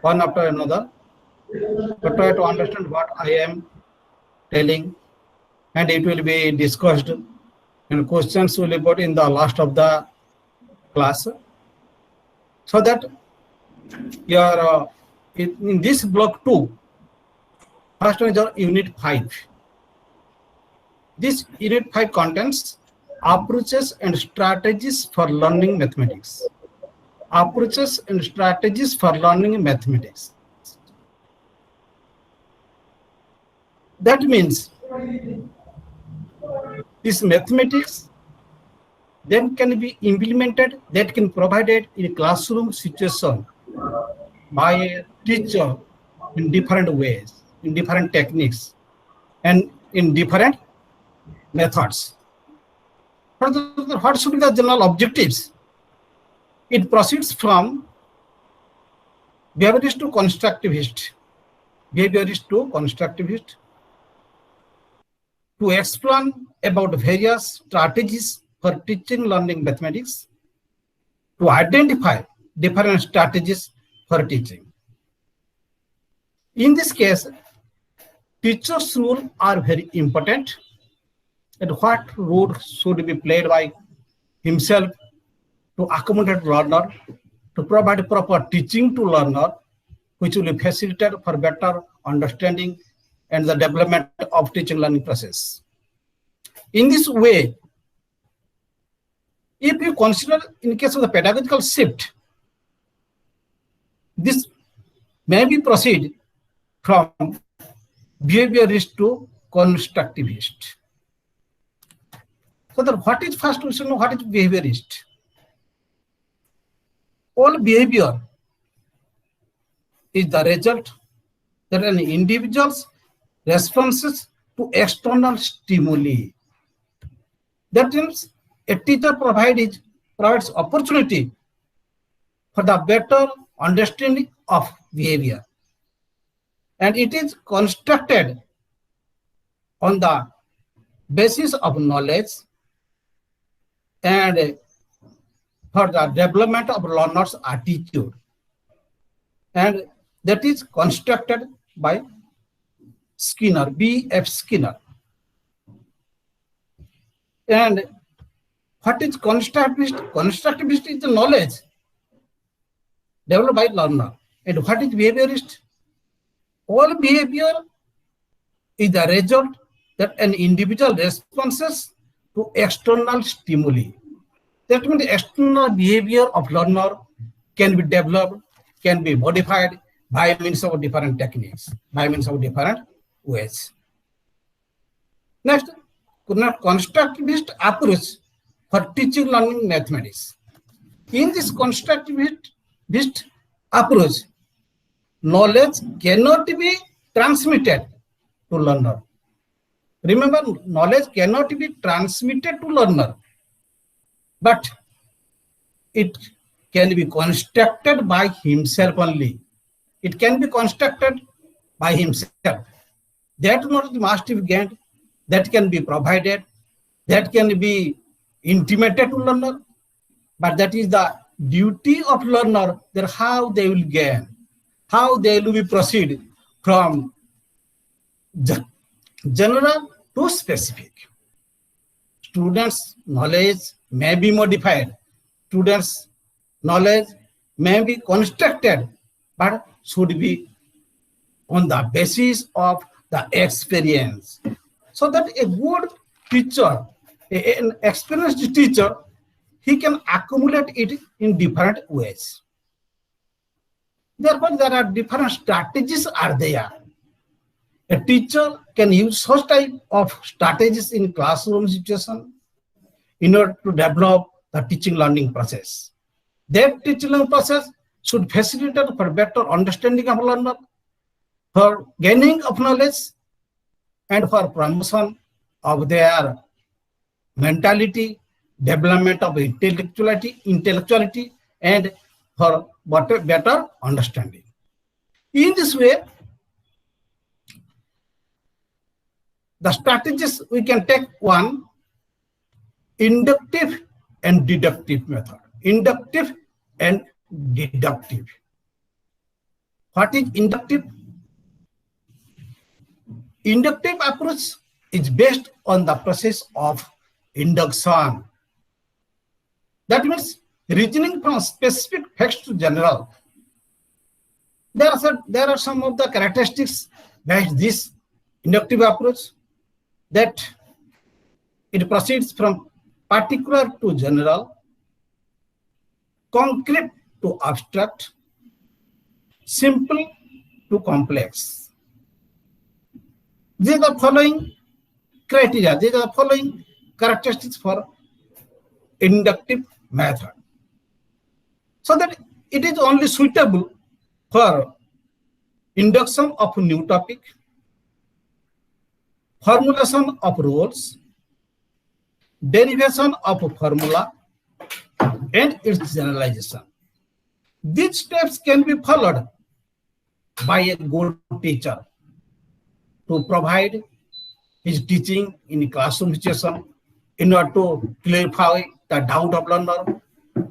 one after another, to try to understand what I am telling, and it will be discussed, and questions will be put in the last of the class, so that your in this block 2, first one is your unit 5. This unit 5 contains approaches and strategies for learning mathematics. Approaches and strategies for learning mathematics. That means this mathematics then can be implemented, that can provided in a classroom situation by a teacher in different ways, in different techniques, and in different methods. What should be the general objectives? It proceeds from behaviorist to constructivist. Behaviorist to constructivist, to explain about various strategies for teaching learning mathematics, to identify different strategies for teaching. In this case, teacher's role are very important, and what role should be played by himself to accommodate learner, to provide proper teaching to learner, which will facilitate for better understanding and the development of teaching learning process. In this way, if you consider in case of the pedagogical shift, this may be proceed from behaviorist to constructivist. So that what is first we should know what is behaviorist. All behavior is the result that an individual's responses to external stimuli. That means a teacher provides opportunity for the better understanding of behavior, and it is constructed on the basis of knowledge and for the development of learner's attitude, and that is constructed by Skinner, B.F. Skinner. And what is constructivist? Constructivist is the knowledge developed by learner. And what is behaviorist? All behavior is the result that an individual responses to external stimuli. That means the external behavior of learner can be developed, can be modified by means of different techniques, by means of different ways. Next, constructivist approach for teaching learning mathematics. In this constructivist approach, knowledge cannot be transmitted to learner. Remember, knowledge cannot be transmitted to learner, but it can be constructed by himself only. It can be constructed by himself. That knowledge must be gained, that can be provided, that can be intimated to learner, but that is the duty of learner, that how they will gain, how they will be proceed from general to specific. Students' knowledge may be modified, students' knowledge may be constructed, but should be on the basis of the experience. So that a good teacher, an experienced teacher, he can accumulate it in different ways. Therefore, there are different strategies are there. A teacher can use such type of strategies in classroom situation in order to develop the teaching learning process. That teaching learning process should facilitate for better understanding of learner, for gaining of knowledge, and for promotion of their mentality, development of intellectuality, and for better understanding. In this way, the strategies we can take one, inductive and deductive method. Inductive and deductive. What is inductive? Inductive approach is based on the process of induction. That means reasoning from specific facts to general. There are some of the characteristics behind this inductive approach, that it proceeds from particular to general, concrete to abstract, simple to complex. These are the following criteria, these are the following characteristics for inductive method. So that it is only suitable for induction of new topic, formulation of rules, derivation of a formula, and its generalization. These steps can be followed by a good teacher to provide his teaching in a classroom situation in order to clarify the doubt of learner,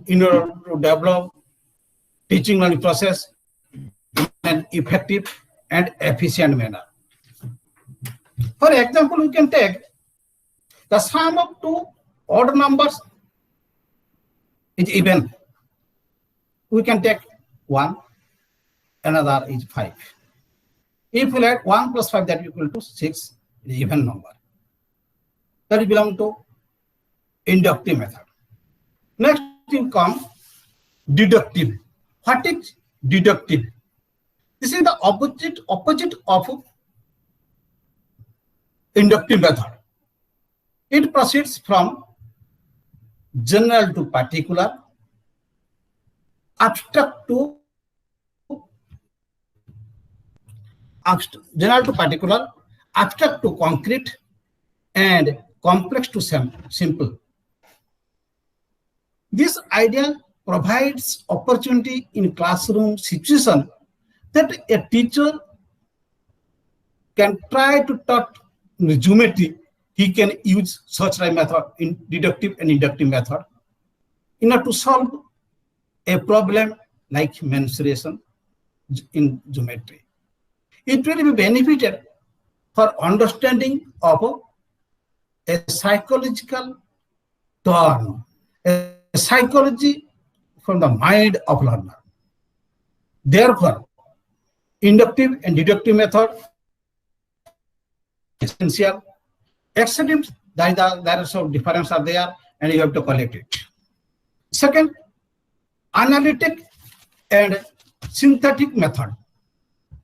in order to develop teaching learning process in an effective and efficient manner. For example, we can take the sum of two odd numbers is even. We can take 1, another is 5. If we add 1 plus 5, that is equal to 6, is even number. That belongs to inductive method. Next will come deductive. What is deductive? This is the opposite of inductive method. It proceeds from general to particular, abstract to general to particular, abstract to concrete, and complex to simple. This idea provides opportunity in classroom situation that a teacher can try to taught geometry. He can use such a method in deductive and inductive method in order to solve a problem like mensuration in geometry. It will be benefited for understanding of a psychological term, a psychology from the mind of learner. Therefore, inductive and deductive method is essential. Except there are some difference are there, and you have to collect it. Second, analytic and synthetic method.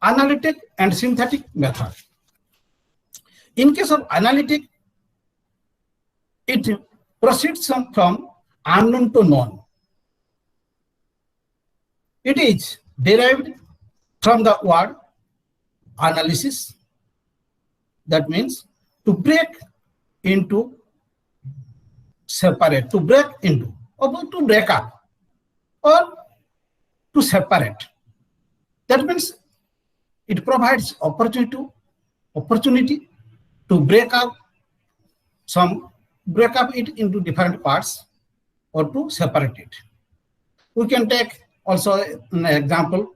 Analytic and synthetic method. In case of analytic, it proceeds from unknown to known. It is derived from the word analysis. That means to break into, separate, to break into, or to break up, or to separate. That means it provides opportunity to break up it into different parts, or to separate it. We can take also an example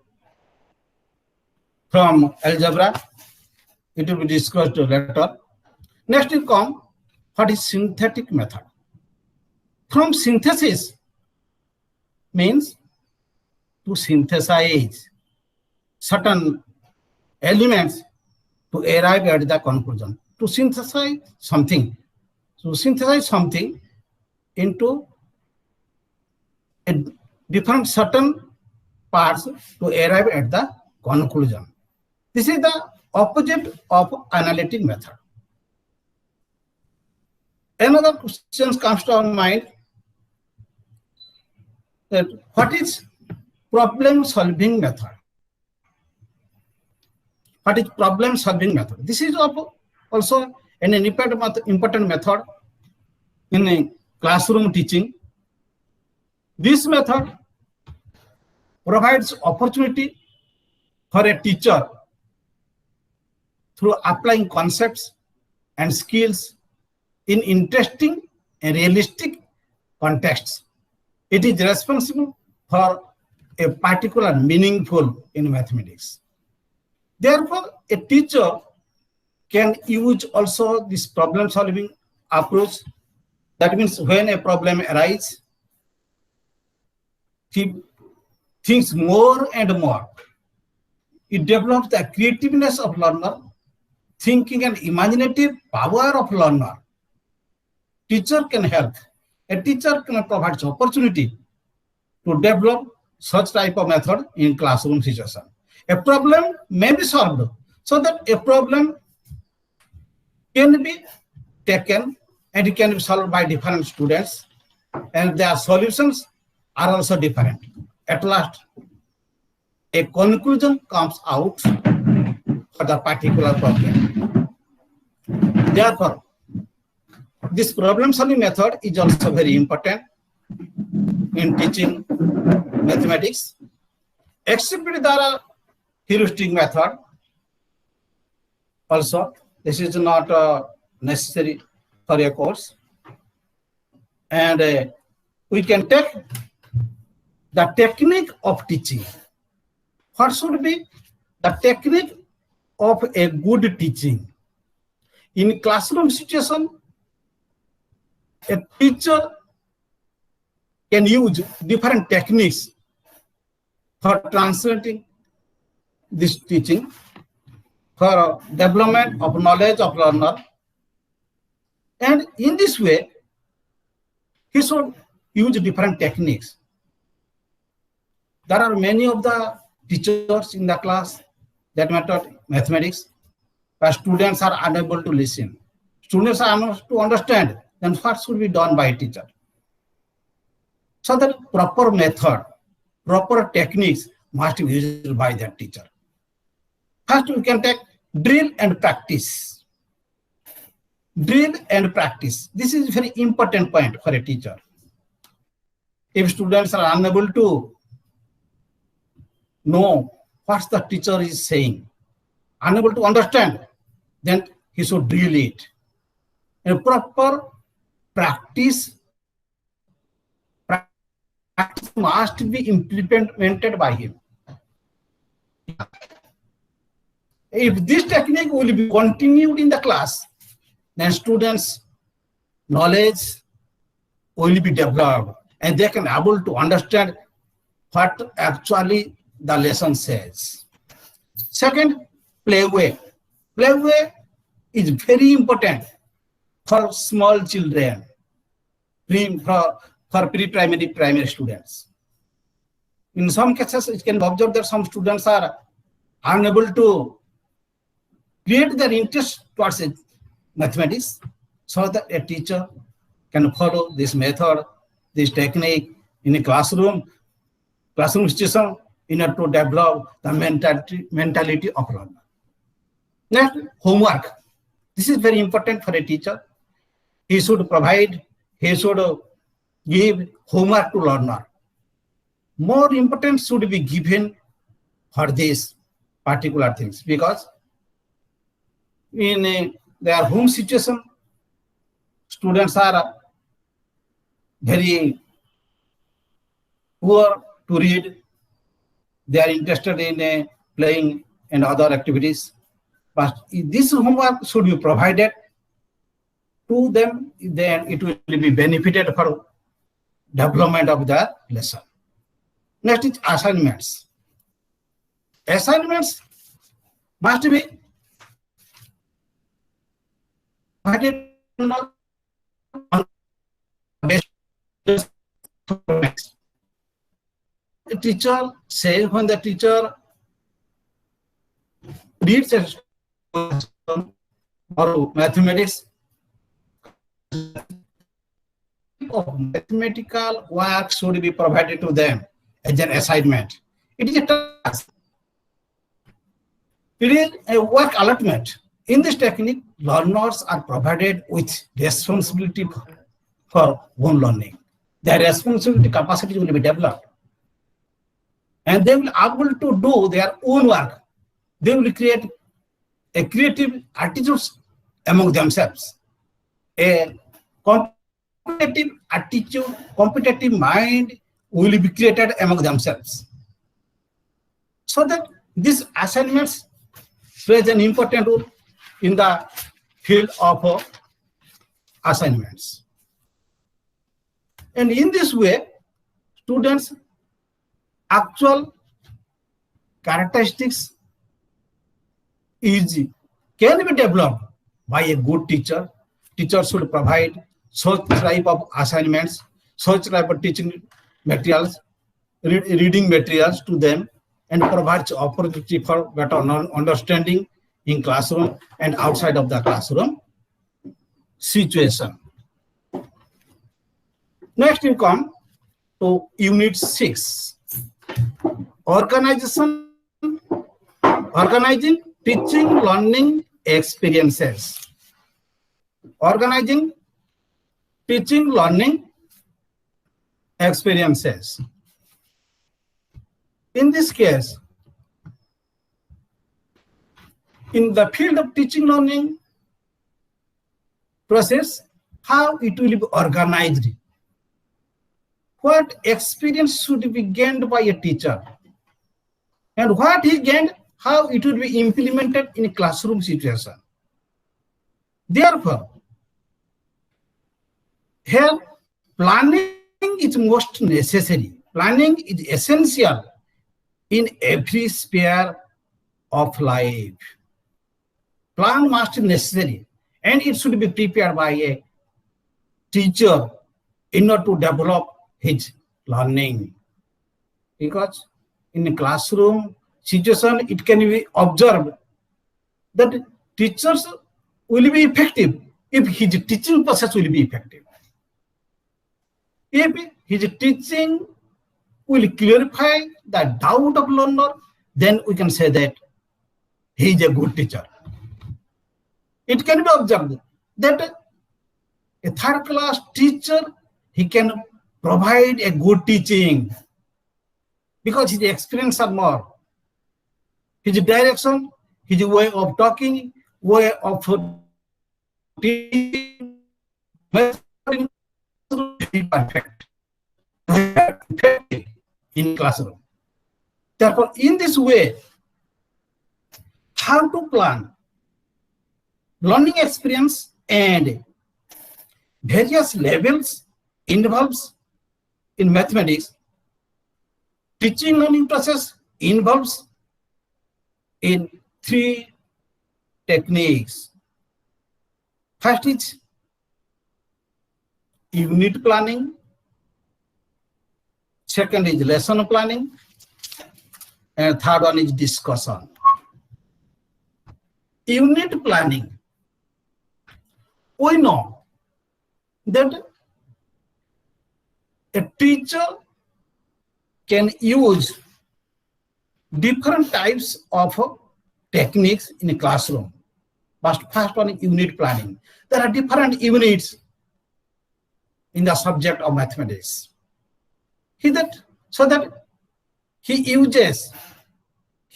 from algebra. It will be discussed later. Next will come what is synthetic method. From synthesis means to synthesize certain elements to arrive at the conclusion. To synthesize something. So synthesize something into a different certain parts to arrive at the conclusion. This is the opposite of analytic method. Another question comes to our mind, that what is problem solving method? What is problem solving method? This is also an important method in classroom teaching. This method provides opportunity for a teacher through applying concepts and skills in interesting and realistic contexts. It is responsible for a particular meaningful in mathematics. Therefore, a teacher can use also this problem solving approach. That means when a problem arises, he thinks more and more. It develops the creativeness of learner, thinking and imaginative power of learner. Teacher can help. A teacher can provide opportunity to develop such type of method in classroom situation. A problem may be solved so that a problem can be taken and it can be solved by different students, and their solutions are also different. At last, a conclusion comes out for the particular problem. Therefore, this problem solving method is also very important in teaching mathematics. Except there are heuristic method also. This is not necessary for a course. And we can take the technique of teaching. What should be the technique of a good teaching? In classroom situation, a teacher can use different techniques for translating this teaching, for development of knowledge of learner. And in this way, he should use different techniques. There are many of the teachers in the class that matter mathematics, but students are unable to listen. Students are unable to understand, then what should be done by a teacher? So the proper method, proper techniques must be used by that teacher. First, we can take drill and practice. Drill and practice. This is a very important point for a teacher. If students are unable to know what the teacher is saying, unable to understand, then he should drill it. A proper practice must be implemented by him. If this technique will be continued in the class, then students' knowledge will be developed and they can be able to understand what actually the lesson says. Second, playway. Playway is very important for small children, for pre-primary, primary students. In some cases, it can be observed that some students are unable to create their interest towards mathematics, so that a teacher can follow this method, this technique in a classroom situation in order to develop the mentality of learner. Next, homework. This is very important for a teacher. He should give homework to learner. More importance should be given for these particular things, because in their home situation, students are very poor to read. They are interested in playing and other activities. But this homework should be provided to them, then it will be benefited for development of the lesson. Next is assignments. Assignments must be the teacher says, when the teacher reads a or mathematics, of mathematical work should be provided to them as an assignment. It is a task. It is a work allotment. In this technique, learners are provided with responsibility for own learning. Their responsibility capacity will be developed. And they will be able to do their own work. They will create a creative attitude among themselves. A competitive attitude, competitive mind will be created among themselves. So that these assignments plays an important role in the field of assignments. And in this way, students' actual characteristics can be developed by a good teacher. Teacher should provide such type of assignments, such type of teaching materials, reading materials to them, and provides opportunity for better understanding in classroom and outside of the classroom situation. Next, we come to Unit 6, organizing teaching learning experiences. Organizing teaching learning experiences. In this case, in the field of teaching learning process, how it will be organized, what experience should be gained by a teacher, and what he gained, how it will be implemented in a classroom situation. Therefore, here planning is most necessary. Planning is essential in every sphere of life. Plan must be necessary, and it should be prepared by a teacher in order to develop his learning. Because in a classroom situation, it can be observed that teachers will be effective if his teaching process will be effective. If his teaching will clarify the doubt of learner, then we can say that he is a good teacher. It can be observed that a third class teacher, he can provide a good teaching because his experience are more. His direction, his way of talking, way of teaching, perfect in classroom. Therefore, in this way, how to plan learning experience and various levels involves in mathematics. Teaching learning process involves in 3 techniques. First is unit planning. Second is lesson planning. And third one is discussion. Unit planning. We know that a teacher can use different types of techniques in a classroom. But first one is unit planning. There are different units in the subject of mathematics. So that he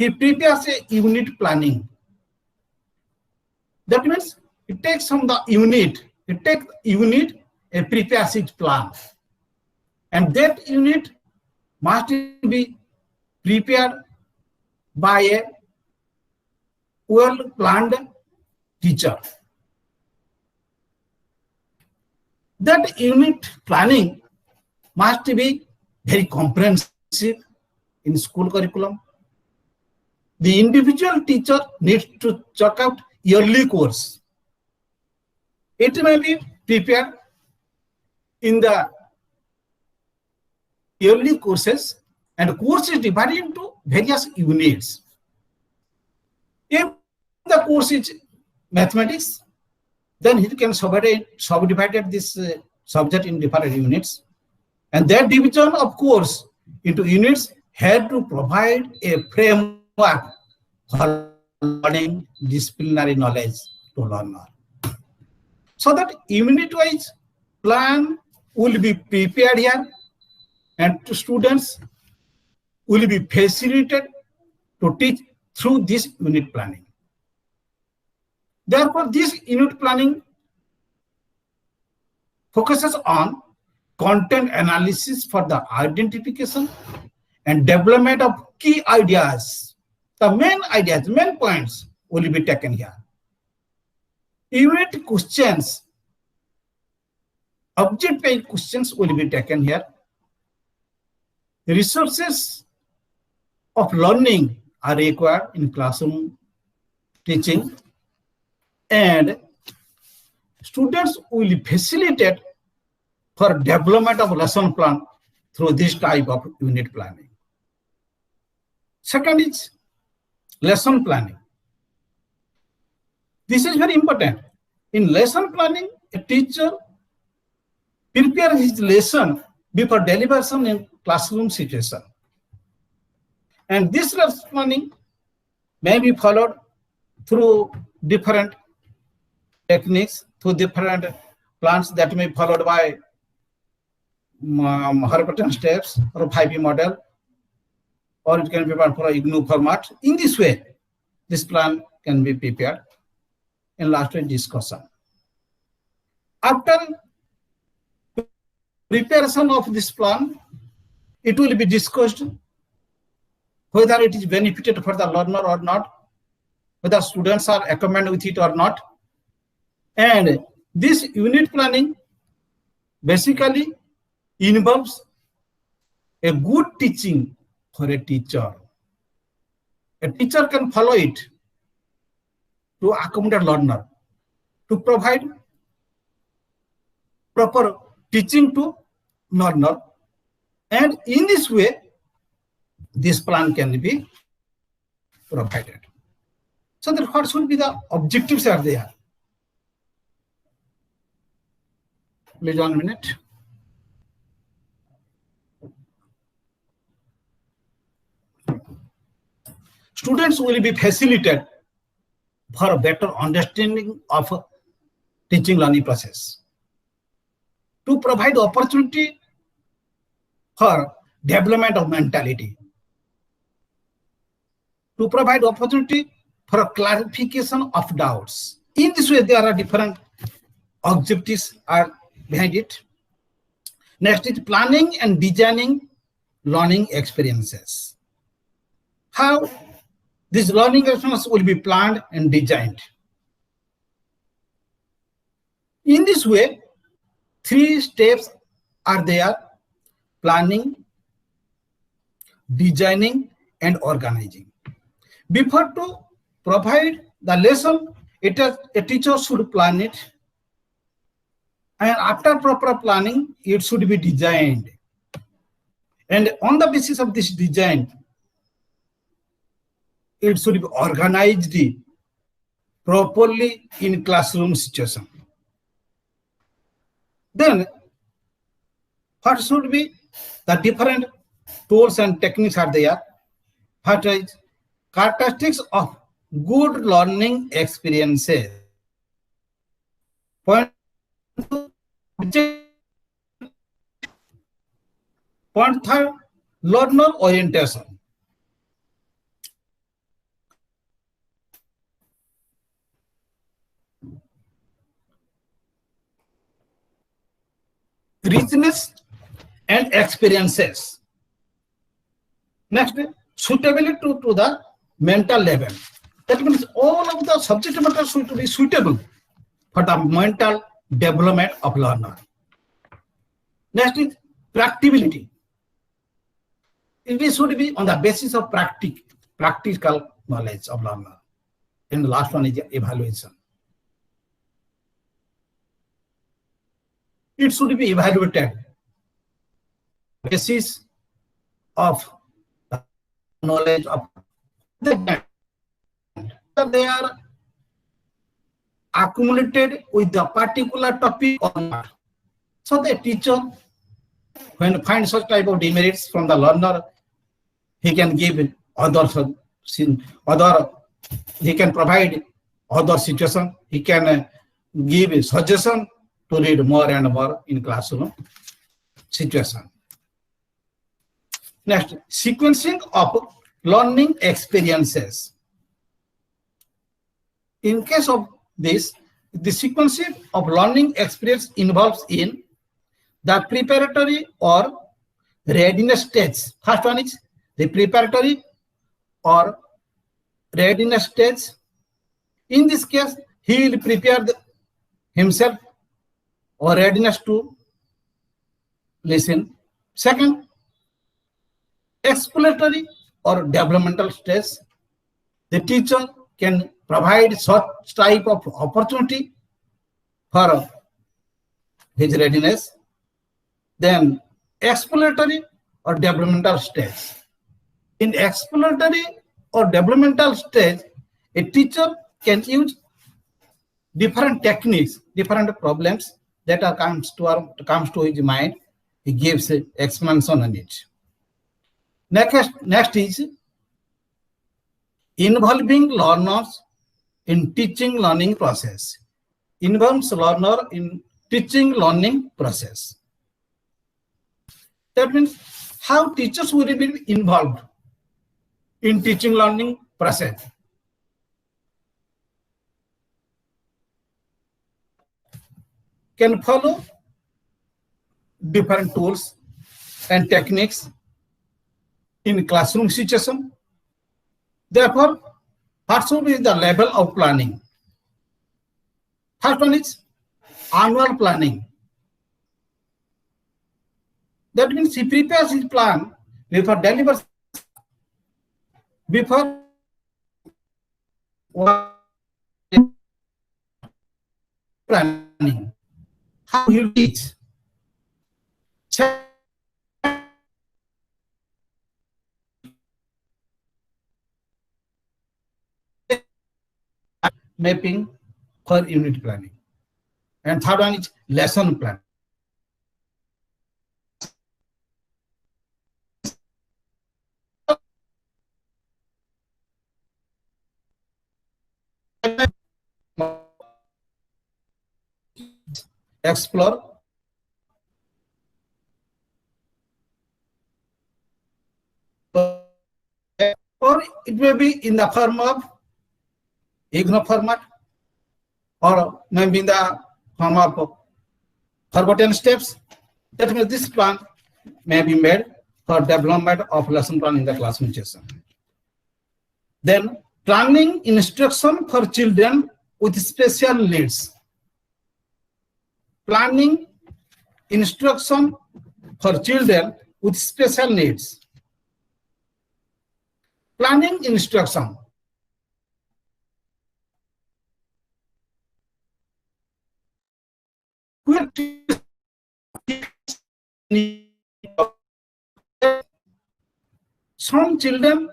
prepares a unit planning. That means it takes from the unit, and prepares its plan. And that unit must be prepared by a well-planned teacher. That unit planning must be very comprehensive in school curriculum. The individual teacher needs to check out yearly course. It may be prepared in the yearly courses, and the course is divided into various units. If the course is mathematics, then he can subdivide this subject in different units. And that division of course into units had to provide a framework for learning disciplinary knowledge to learner. So that unit-wise plan will be prepared here, and students will be facilitated to teach through this unit planning. Therefore, this unit planning focuses on content analysis for the identification and development of key ideas The main ideas, main points will be taken here. Unit questions, object-based questions will be taken here. Resources of learning are required in classroom teaching, and students will be facilitated for development of lesson plan through this type of unit planning. Second is lesson planning. This is very important. In lesson planning, a teacher prepares his lesson before deliberation in classroom situation. And this lesson planning may be followed through different techniques, through different plans that may be followed by Harpatan steps or 5P model, or it can be prepared for a IGNOU format. In this way, this plan can be prepared in last discussion. After preparation of this plan, it will be discussed whether it is benefited for the learner or not, whether students are accompanied with it or not. And this unit planning basically involves a good teaching for a teacher. A teacher can follow it to accommodate learner, to provide proper teaching to learner, and in this way, this plan can be provided. So that what should be the objectives are there? Please 1 minute. Students will be facilitated for a better understanding of teaching learning process, to provide opportunity for development of mentality, to provide opportunity for a clarification of doubts. In this way, there are different objectives are behind it. Next is planning and designing learning experiences. How these learning experiences will be planned and designed. In this way, 3 steps are there: planning, designing, and organizing. Before to provide the lesson, a teacher should plan it. And after proper planning, it should be designed. And on the basis of this design, it should be organized properly in classroom situation. Then, what should be the different tools and techniques are there? What is characteristics of good learning experiences? Point 3, learner orientation. Richness and experiences. Next, suitability to the mental level. That means all of the subject matter should be suitable for the mental development of learner. Next is practicability. It should be on the basis of practical knowledge of learner. And the last one is evaluation. It should be evaluated basis of the knowledge of the they are accumulated with the particular topic or not. So the teacher, when find such type of demerits from the learner, he can give he can provide other situation, he can give a suggestion to read more and more in classroom situation. Next, sequencing of learning experiences. In case of this, the sequencing of learning experience involves in the preparatory or readiness stage. First one is the preparatory or readiness stage. In this case, he will prepare himself or readiness to listen. Second, exploratory or developmental stage. The teacher can provide such type of opportunity for his readiness. Then exploratory or developmental stage. In exploratory or developmental stage, a teacher can use different techniques, different problems that comes to his mind. He gives explanation on it. Next is involving learners in teaching learning process. Involves learner in teaching learning process. That means how teachers will be involved in teaching learning process. Can follow different tools and techniques in classroom situation. Therefore, what should be the level of planning? First one is annual planning. That means he prepares his plan before delivers, before planning. How he will teach. Mapping for unit planning. And third one is lesson plan. Explore or it may be in the form of IGNOU format, or maybe in the form of forgotten steps. That means this plan may be made for development of lesson plan in the classroom session. Then planning instruction for children with special needs. Planning instruction for children with special needs. Planning instruction. Some children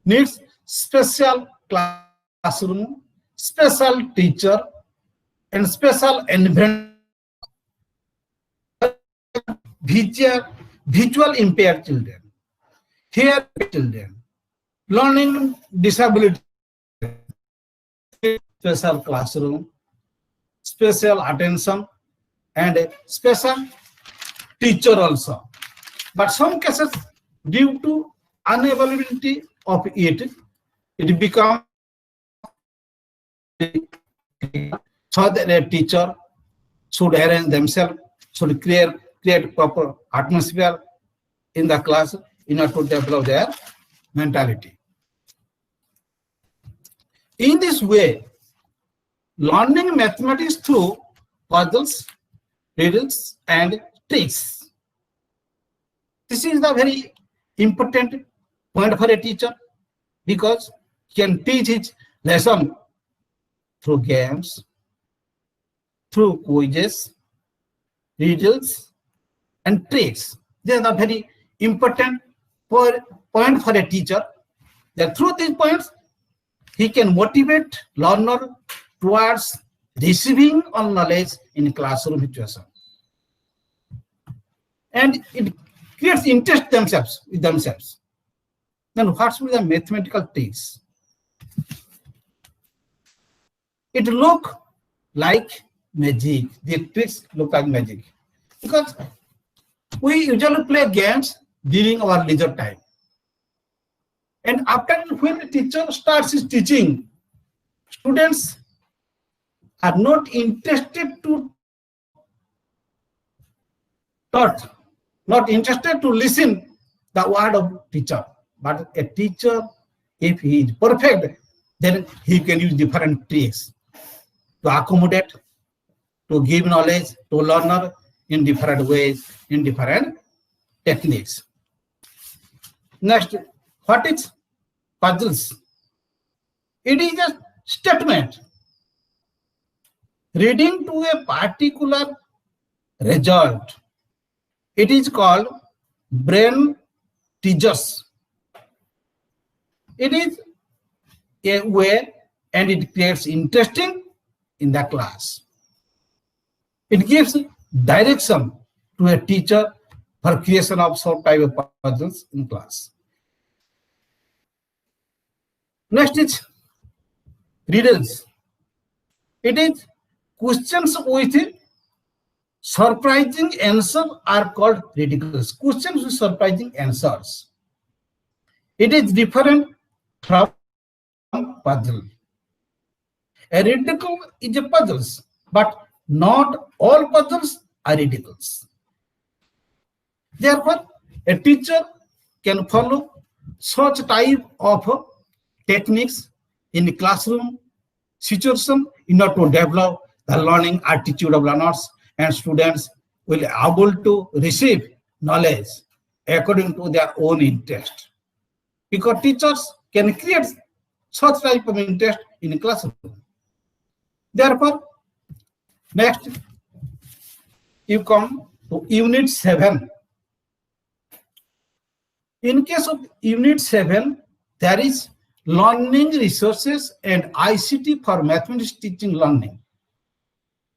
needs special classroom, special teacher, and special environment. Visual impaired children, hearing children, learning disability, special classroom, special attention, and a special teacher also. But some cases, due to unavailability of it becomes so that a teacher should arrange themselves, should create proper atmosphere in the class in order to develop their mentality. In this way, learning mathematics through puzzles, riddles, and tricks. This is the very important point for a teacher, because he can teach his lesson through games, through quizzes, riddles, and tricks. These are very important point for a teacher, that through these points he can motivate learner towards receiving all knowledge in classroom situation. And it creates interest with themselves. Then what should be the mathematical tricks? It look like magic. The tricks look like magic, because we usually play games during our leisure time. And after, when the teacher starts his teaching, students are not interested to taught, not interested to listen the word of teacher. But a teacher If he is perfect, then he can use different tricks to accommodate, to give knowledge to learner in different ways, in different techniques. Next, what is puzzles? It is a statement reading to a particular result. It is called brain teasers. It is a way and it creates interesting in the class. It gives direction to a teacher for creation of some type of puzzles in class. Next is riddles. It is questions with surprising answers are called riddles. Questions with surprising answers. It is different from puzzle. A riddle is a puzzle, but not all puzzles are riddles. Therefore, a teacher can follow such type of techniques in the classroom situation in order to develop the learning attitude of learners, and students will be able to receive knowledge according to their own interest. Because teachers can create such type of interest in the classroom. Therefore, next you come to Unit 7. In case of Unit 7, there is learning resources and ICT for mathematics teaching learning.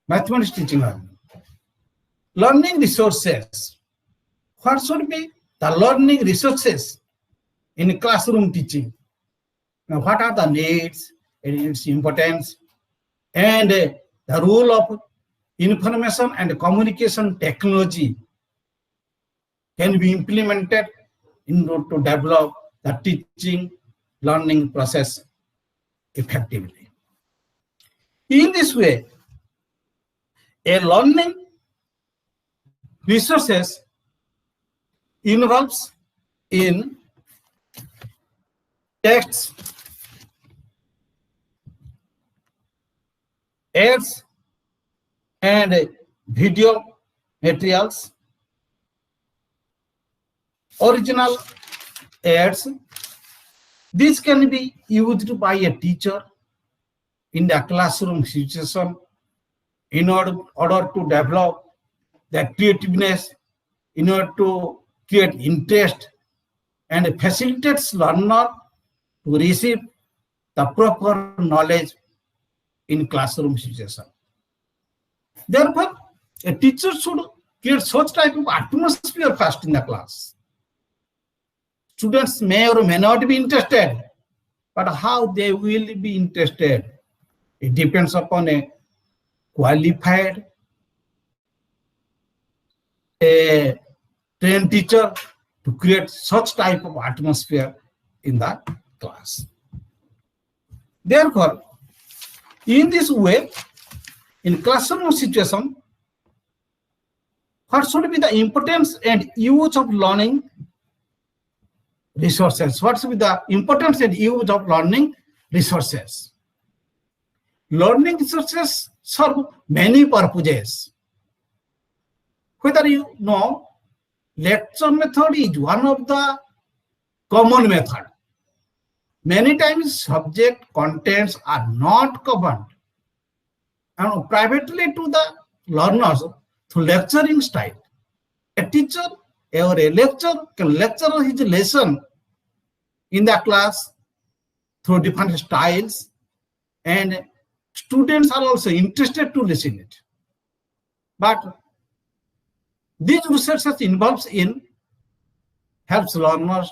Mathematics teaching learning. Learning resources. What should be the learning resources in classroom teaching? Now, what are the needs and its importance, and the role of information and communication technology can be implemented in order to develop the teaching learning process effectively. In this way, a learning resources involves in texts, ads, and video materials, original ads. This can be used by a teacher in the classroom situation in order to develop the creativeness, in order to create interest, and facilitates learner to receive the proper knowledge in classroom situation. Therefore, a teacher should create such type of atmosphere first in the class. Students may or may not be interested, but how they will be interested, it depends upon a qualified, a trained teacher to create such type of atmosphere in the class. Therefore, in this way, in classroom situation, what should be the importance and use of learning resources? What should be the importance and use of learning resources? Learning resources serve many purposes. Whether you know, lecture method is one of the common method. Many times subject contents are not covered and privately to the learners through lecturing style. A teacher or a lecturer can lecture his lesson in the class through different styles, and students are also interested to listen it. But these researches involves in helps learners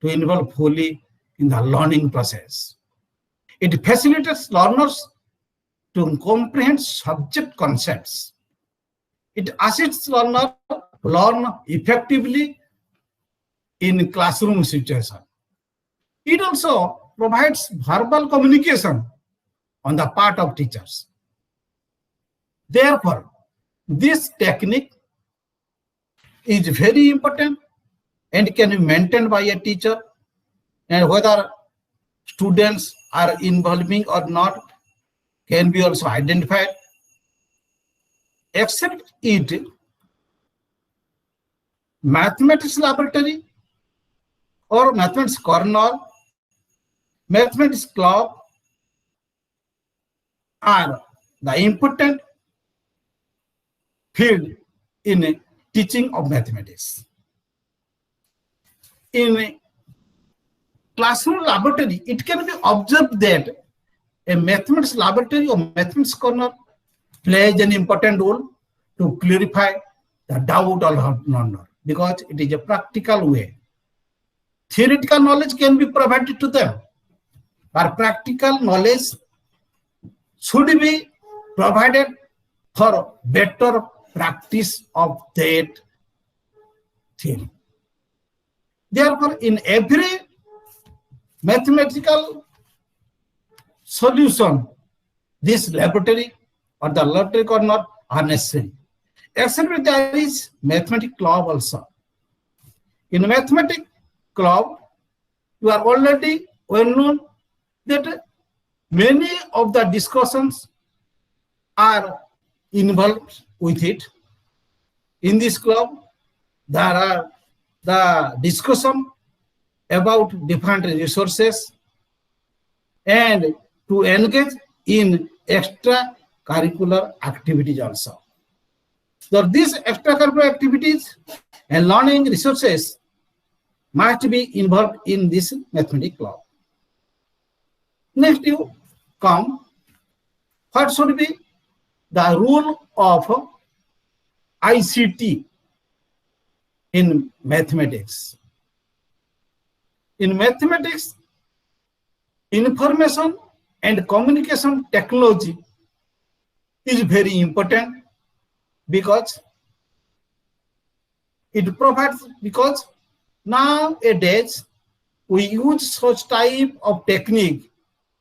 to involve fully in the learning process. It facilitates learners to comprehend subject concepts. It assists learners to learn effectively in classroom situation. It also provides verbal communication on the part of teachers. Therefore, this technique is very important and can be maintained by a teacher, and whether students are involving or not can be also identified. Except it, mathematics laboratory or mathematics corner, mathematics club are the important field in teaching of mathematics. In classroom laboratory, it can be observed that a mathematics laboratory or mathematics corner plays an important role to clarify the doubt or learner, because it is a practical way. Theoretical knowledge can be provided to them, but practical knowledge should be provided for better practice of that theory. Therefore, in every mathematical solution, this laboratory or the laboratory corner are necessary. Except there is mathematics club also. In mathematics club, you are already well known that many of the discussions are involved with it. In this club, there are the discussion about different resources and to engage in extracurricular activities also. So these extracurricular activities and learning resources must be involved in this mathematics club. Next you come, what should be the role of ICT in mathematics? In mathematics, information and communication technology is very important because it provides, because nowadays we use such type of technique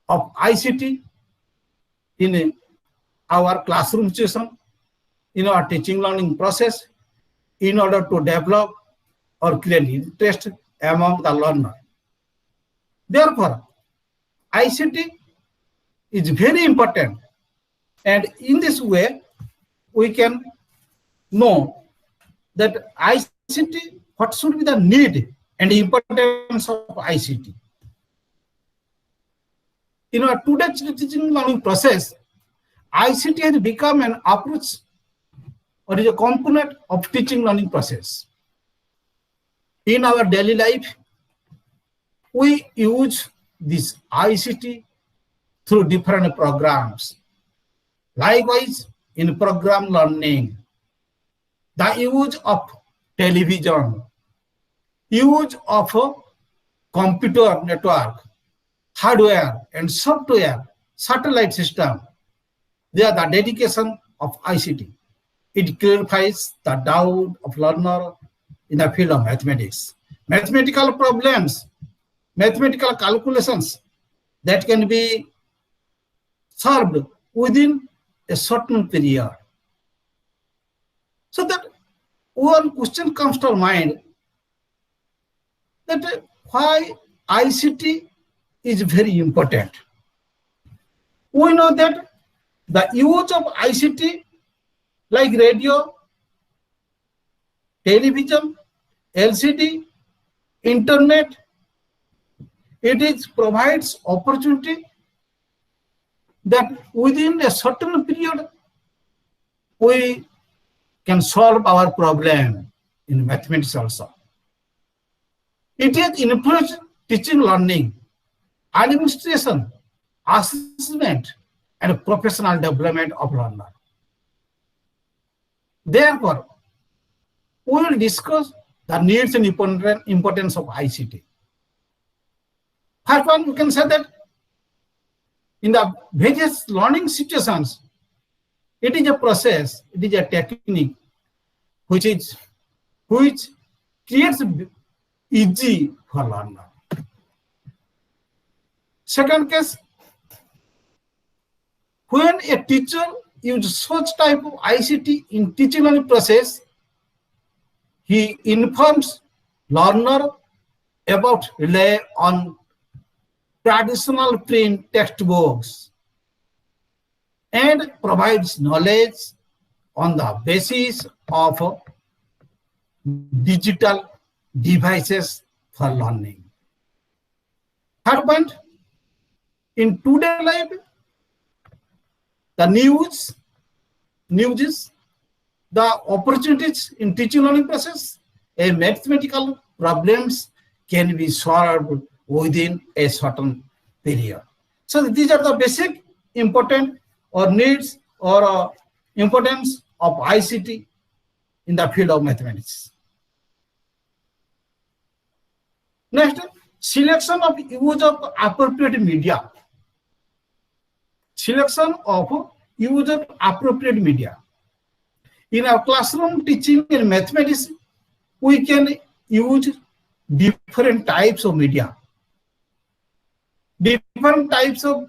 of ICT in our classroom session, in our teaching learning process, in order to develop or create interest among the learner. Therefore, ICT is very important, and in this way we can know that ICT, what should be the need and importance of ICT. In our today's teaching learning process, ICT has become an approach or is a component of teaching learning process. In our daily life, we use this ICT through different programs. Likewise, in program learning, the use of television, use of computer network, hardware and software, satellite system, they are the dedication of ICT. It clarifies the doubt of learner in the field of mathematics. Mathematical problems, mathematical calculations that can be solved within a certain period. So that one question comes to our mind, that why ICT is very important. We know that the use of ICT like radio, television, LCD, internet, it provides opportunity that within a certain period we can solve our problem in mathematics also. It has influenced teaching, learning, administration, assessment, and professional development of learner. Therefore, we will discuss the needs and importance of ICT. First one, we can say that in the various learning situations, it is a process, it is a technique which creates easy for learner. Second case, when a teacher uses such type of ICT in teaching learning process, he informs learner about rely on traditional print textbooks and provides knowledge on the basis of digital devices for learning. Third point, in today's life, the news is the opportunities in teaching learning process. A mathematical problems can be solved within a certain period. So these are the basic important or needs or importance of ICT in the field of mathematics. Next, selection of use of appropriate media. Selection of use of appropriate media. In our classroom teaching in mathematics, we can use different types of media, different types of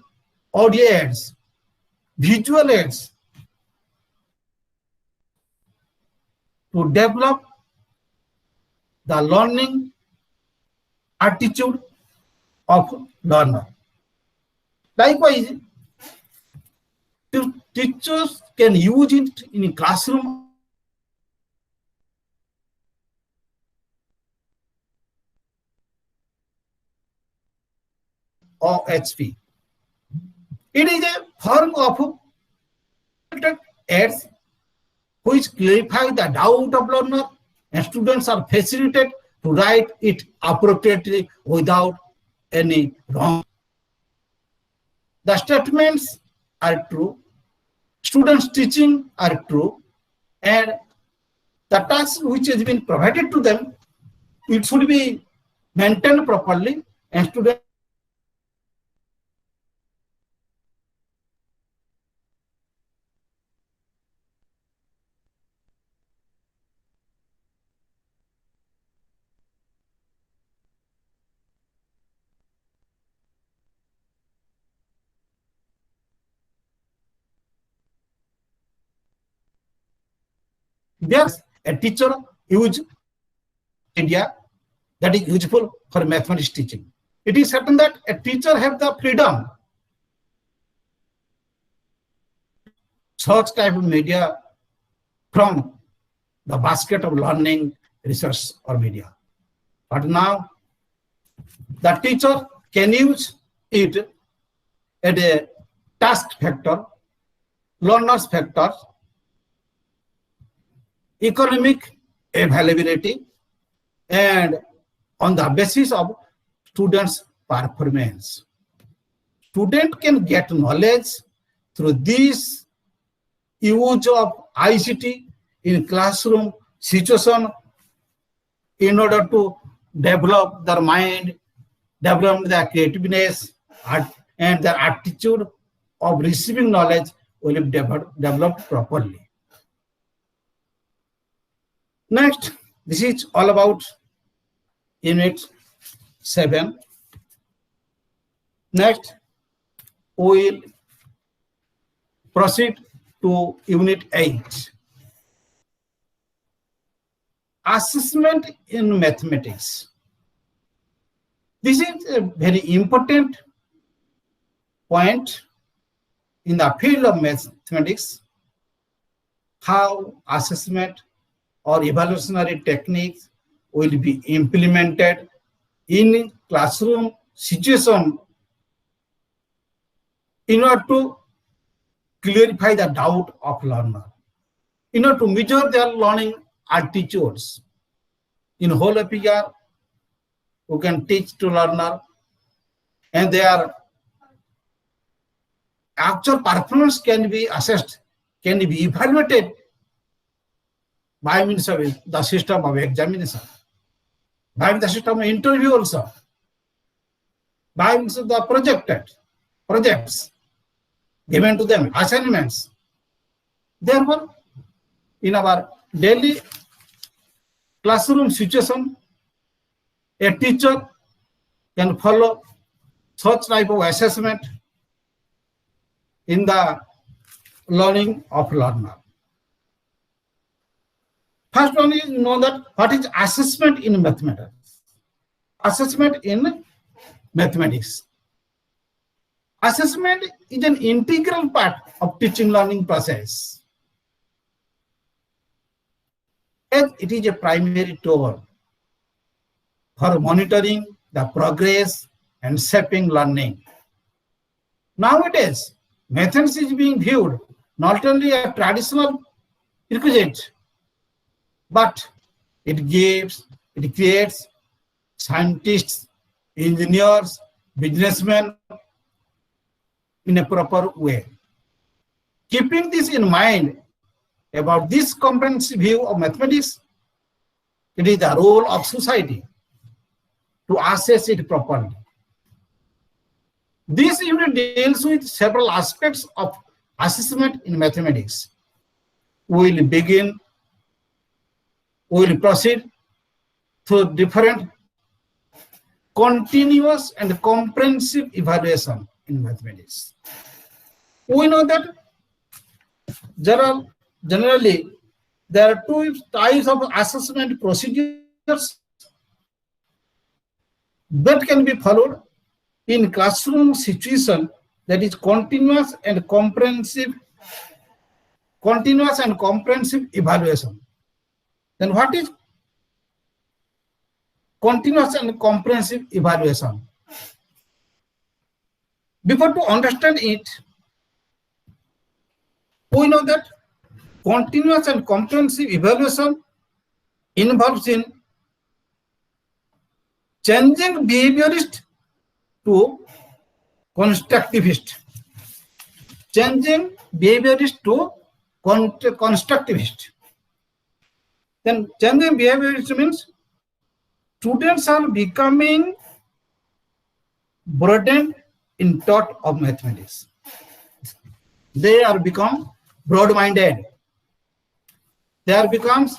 audio aids, visual aids to develop the learning attitude of learner. Likewise, teachers can use it in classroom or HP. It is a form of aids which clarify the doubt of learner, and students are facilitated to write it appropriately without any wrong. The statements are true, students' teaching are true, and the task which has been provided to them, it should be maintained properly, and students there's a teacher use media that is useful for mathematics teaching. It is certain that a teacher have the freedom such type of media from the basket of learning, research or media. But now the teacher can use it at a task factor, learner's factor, economic availability, and on the basis of students' performance. Student can get knowledge through this use of ICT in classroom situation in order to develop their mind, develop their creativeness, and their attitude of receiving knowledge will be developed properly. Next, this is all about Unit 7. Next, we will proceed to Unit 8. Assessment in mathematics. This is a very important point in the field of mathematics, how assessment or evaluationary techniques will be implemented in classroom situation in order to clarify the doubt of learner, in order to measure their learning attitudes. In whole of year, we can teach to learner, and their actual performance can be assessed, can be evaluated by means of the system of examination, by the system of interview also, by means of the projects given to them, assignments. Therefore, in our daily classroom situation, a teacher can follow such type of assessment in the learning of learner. First one is know that what is assessment in mathematics. Assessment in mathematics. Assessment is an integral part of teaching learning process, as it is a primary tool for monitoring the progress and shaping learning. Nowadays, methods is being viewed not only a traditional requisite, but it creates scientists, engineers, businessmen in a proper way. Keeping this in mind about this comprehensive view of mathematics, it is the role of society to assess it properly. This unit deals with several aspects of assessment in mathematics. We will proceed through different continuous and comprehensive evaluation in mathematics. We know that generally there are two types of assessment procedures that can be followed in classroom situation, that is continuous and comprehensive evaluation. Then what is continuous and comprehensive evaluation? Before to understand it, we know that continuous and comprehensive evaluation involves in changing behaviorist to constructivist. Changing behaviorist to constructivist. Then changing behaviorist means students are becoming broadened in thought of mathematics. They are become broad-minded. They are becomes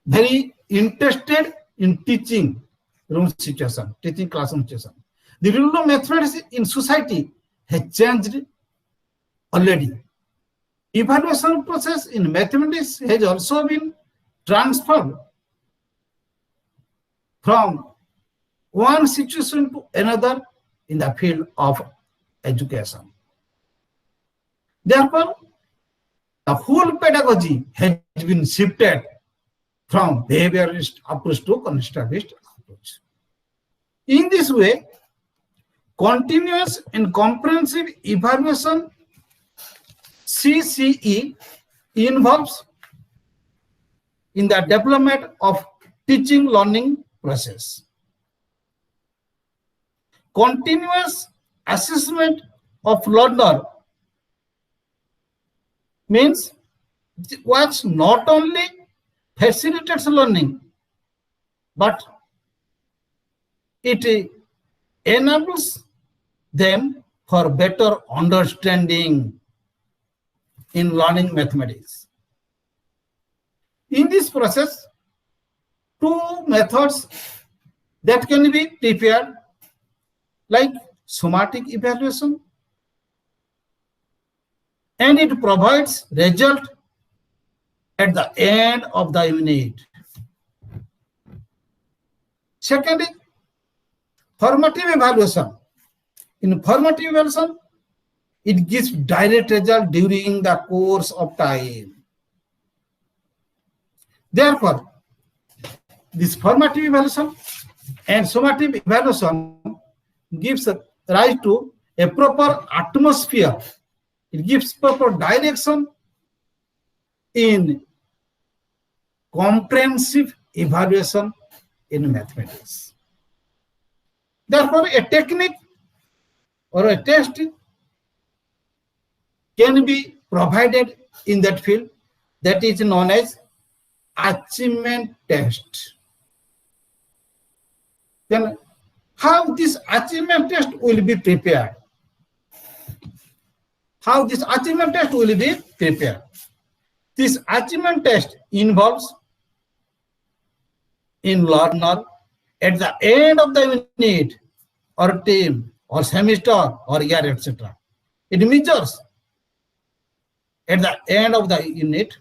very interested in teaching room situation, teaching classroom situation. The rule of mathematics in society has changed already. Evaluation process in mathematics has also been transferred from one situation to another in the field of education. Therefore, the whole pedagogy has been shifted from behaviorist approach to constructivist approach. In this way, continuous and comprehensive evaluation CCE involves in the development of teaching learning process. Continuous assessment of learner means what not only facilitates learning, but it enables them for better understanding in learning mathematics. In this process, two methods that can be prepared, like somatic evaluation, and it provides result at the end of the unit. Second is formative evaluation. In formative evaluation, it gives direct result during the course of time. Therefore, this formative evaluation and summative evaluation gives rise to a proper atmosphere. It gives proper direction in comprehensive evaluation in mathematics. Therefore, a technique or a test can be provided in that field that is known as achievement test. Then how this achievement test will be prepared? How this achievement test will be prepared? This achievement test involves in learner at the end of the unit or term or semester or year, etc. It measures at the end of the unit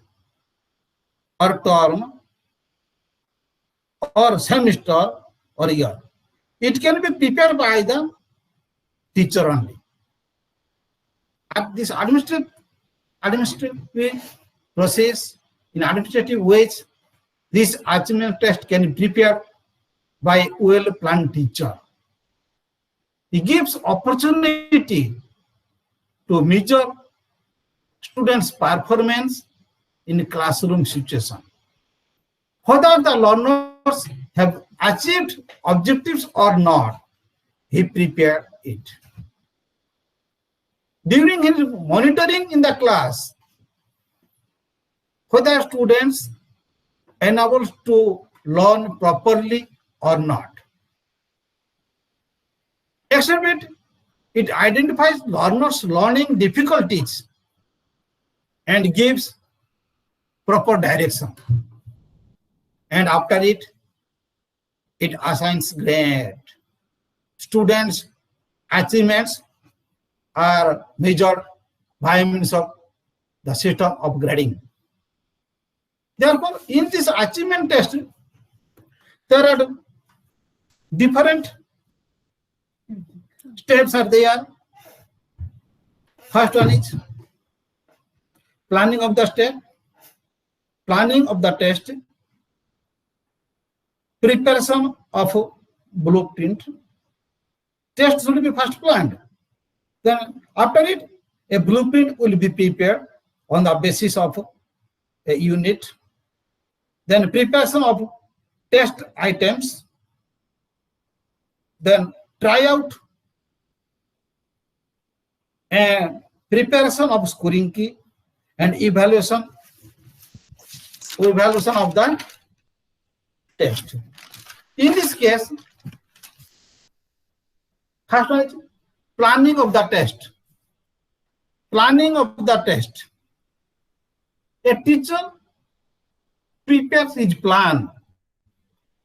or term or semester or year. It can be prepared by the teacher only. At this administrative process, in administrative ways, this achievement test can be prepared by well-planned teacher. It gives opportunity to measure students' performance in classroom situation. Whether the learners have achieved objectives or not, he prepared it. During his monitoring in the class, whether students enabled to learn properly or not. Except it identifies learners' learning difficulties and gives proper direction. And after it assigns grade. Students' achievements are measured by means of the system of grading. Therefore, in this achievement test, there are different steps are there. First one is planning of the step, planning of the test, preparation of blueprint. Test should be first planned. Then after it, a blueprint will be prepared on the basis of a unit. Then preparation of test items. Then tryout and preparation of scoring key and evaluation of the test. In this case, first one is planning of the test. Planning of the test. A teacher prepares his plan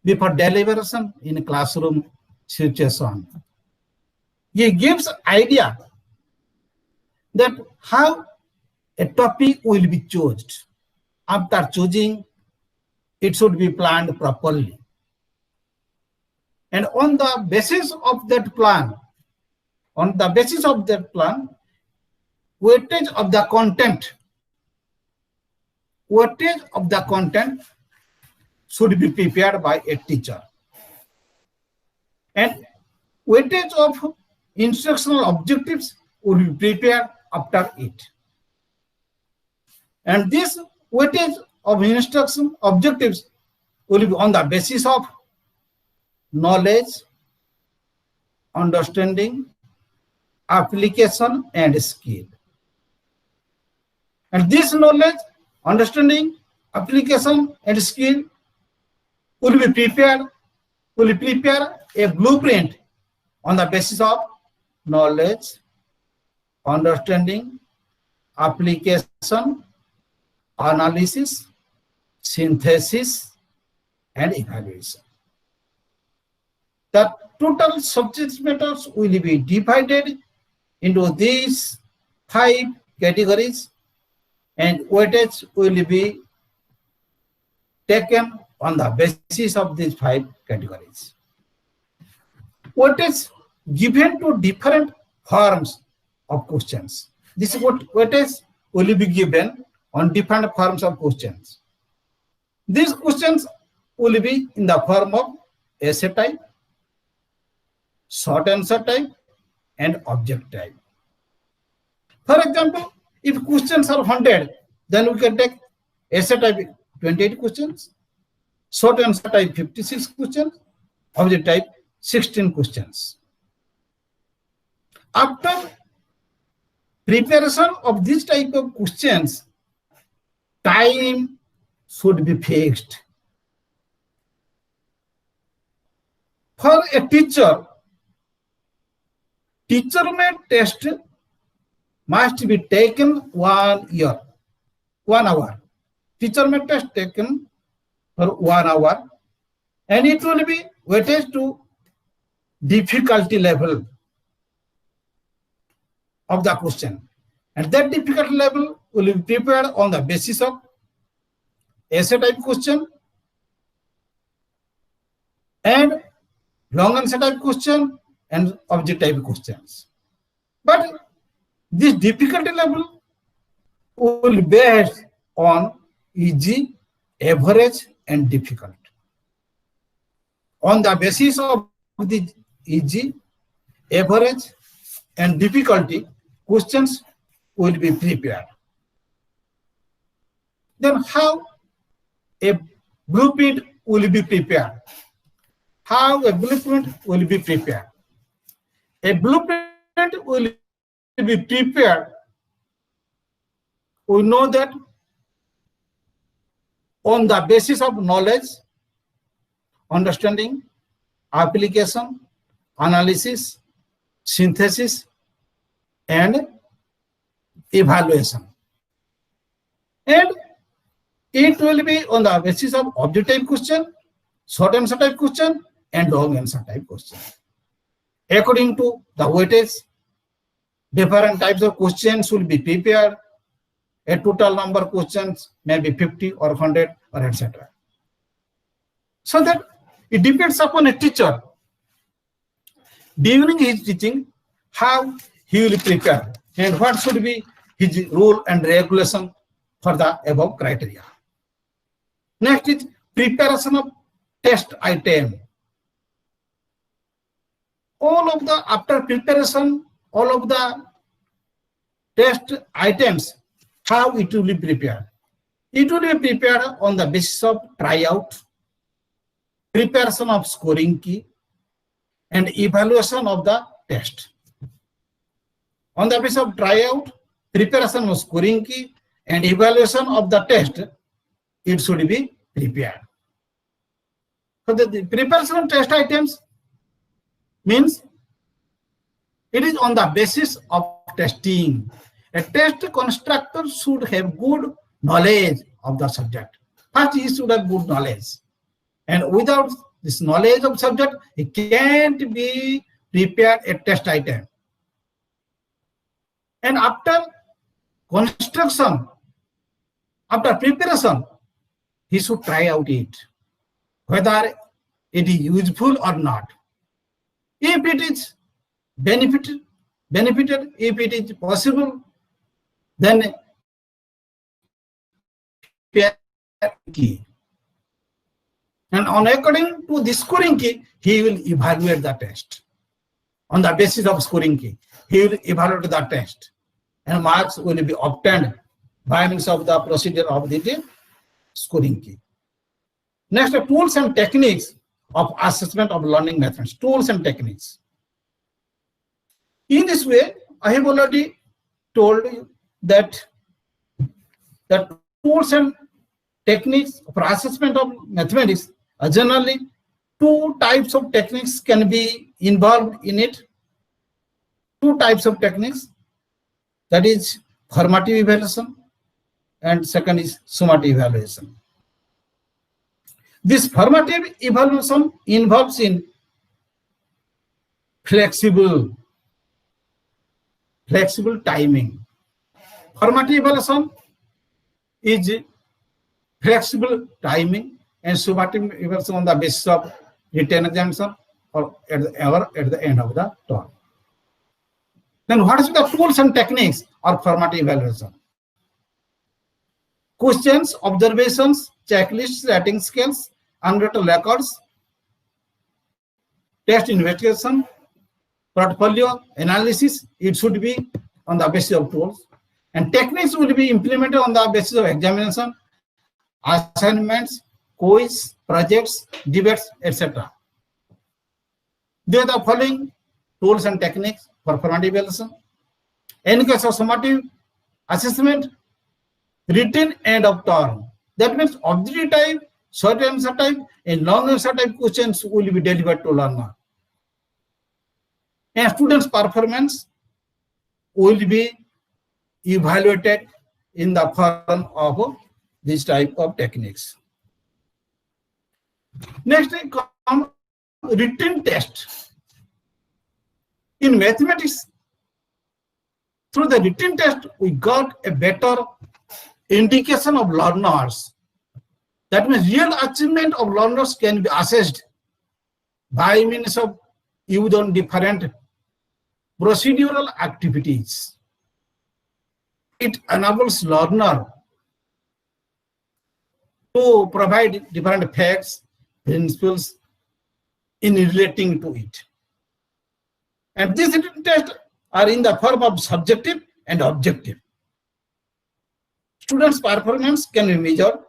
before deliberation in a classroom situation. He gives idea that how a topic will be chosen. After choosing, it should be planned properly. And on the basis of that plan, weightage of the content should be prepared by a teacher. And weightage of instructional objectives will be prepared after it. And this weightage of instruction objectives will be on the basis of knowledge, understanding, application, and skill. And this knowledge, understanding, application, and skill will prepare a blueprint on the basis of knowledge, understanding, application, analysis, synthesis, and evaluation. The total subject matters will be divided into these 5 categories, and weightage will be taken on the basis of these 5 categories. Weightage given to different forms of questions. This is what weightage will be given on different forms of questions. These questions will be in the form of essay type, short answer type, and object type. For example, if questions are 100, then we can take essay type 28 questions, short answer type 56 questions, object type 16 questions. After preparation of this type of questions, time should be fixed. For a teacher-made test must be taken 1 hour. Teacher-made test taken for 1 hour, and it will be weighted to difficulty level of the question. And that difficulty level will be prepared on the basis of essay type question and long answer type question and object type questions. But this difficulty level will be based on easy, average, and difficult. On the basis of the easy, average, and difficulty, questions will be prepared. Then how a blueprint will be prepared? How a blueprint will be prepared? A blueprint will be prepared. We know that on the basis of knowledge, understanding, application, analysis, synthesis, and evaluation. And it will be on the basis of objective question, short answer type question, and long answer type question. According to the weightage, different types of questions will be prepared. A total number of questions may be 50 or 100 or etc. So that it depends upon a teacher during his teaching how he will prepare and what should be his rule and regulation for the above criteria. Next is preparation of test item. After preparation, all of the test items, how it will be prepared? It will be prepared on the basis of tryout, preparation of scoring key, and evaluation of the test. On the basis of tryout, preparation of scoring key, and evaluation of the test, it should be prepared. So the preparation of test items means it is on the basis of testing. A test constructor should have good knowledge of the subject. First, he should have good knowledge. And without this knowledge of subject, he can't be prepared a test item. And after construction, after preparation, he should try out it, whether it is useful or not. If it is benefited, if it is possible, then key. And on according to the scoring key, he will evaluate the test. On the basis of scoring key, he will evaluate the test, and marks will be obtained by means of the procedure of the scoring key. Next, tools and techniques of assessment of learning methods. Tools and techniques. In this way, I have already told you that the tools and techniques for assessment of mathematics are generally two types of techniques can be involved in it. Two types of techniques, that is formative evaluation and second is summative evaluation. This formative evaluation involves in flexible timing. Formative evaluation is flexible timing and summative evaluation on the basis of written examination or at the end of the term. Then what is the tools and techniques of formative evaluation? Questions, observations, checklists, rating scales, unwritten records, test investigation, portfolio analysis, it should be on the basis of tools. And techniques will be implemented on the basis of examination, assignments, quiz, projects, debates, etc. They are the following tools and techniques for formative evaluation. In case of summative assessment, written end of term. That means objective type, short answer type, and long answer type questions will be delivered to learner. And students' performance will be evaluated in the form of this type of techniques. Next, come written test. In mathematics, through the written test, we got a better indication of learners. That means real achievement of learners can be assessed by means of use on different procedural activities. It enables learner to provide different facts, principles in relating to it. And these tests are in the form of subjective and objective. Students' performance can be measured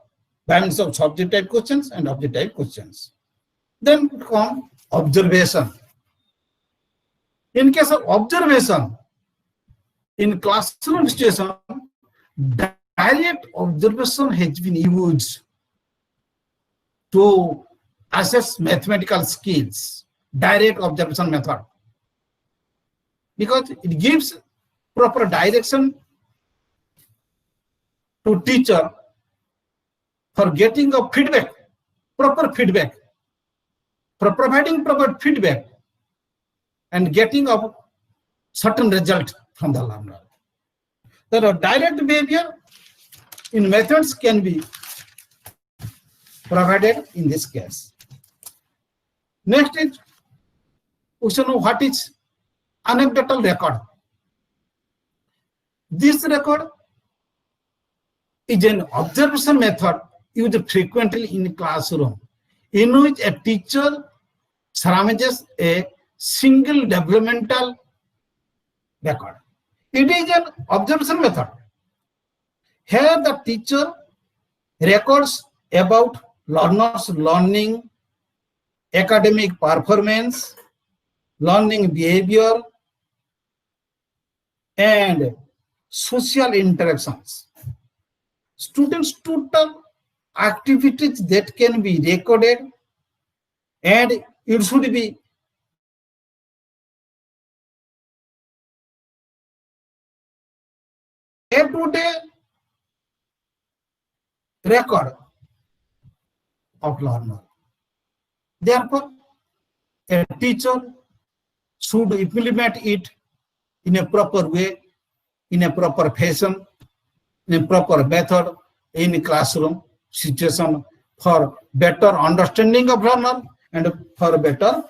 by means of subject type questions and object type questions. Then come observation. In case of observation, in classroom situation, direct observation has been used to assess mathematical skills, direct observation method, because it gives proper direction to teacher for getting a feedback, proper feedback, for providing proper feedback and getting a certain result from the learner. The direct behavior in methods can be provided in this case. Next is, we should know what is anecdotal record. This record is an observation method used frequently in classroom, in which a teacher summarizes a single developmental record. It is an observation method. Here the teacher records about learners' learning, academic performance, learning behavior, and social interactions. Students' total activities that can be recorded, and it should be day-to-day record of learner. Therefore, a teacher should implement it in a proper way, in a proper fashion, in a proper method in a classroom situation for better understanding of learner and for better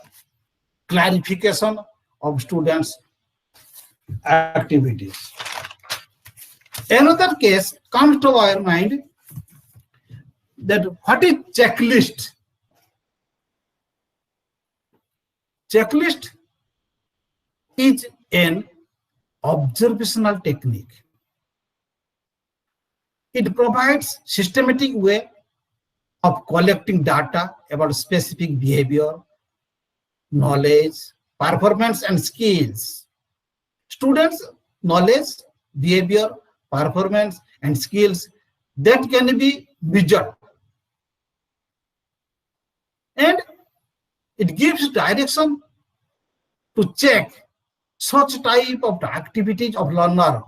clarification of students' activities. Another case comes to our mind, that what is checklist? Checklist is an observational technique. It provides systematic way of collecting data about specific behavior, knowledge, performance, and skills. Students' knowledge, behavior, performance, and skills that can be measured. And it gives direction to check such type of activities of learner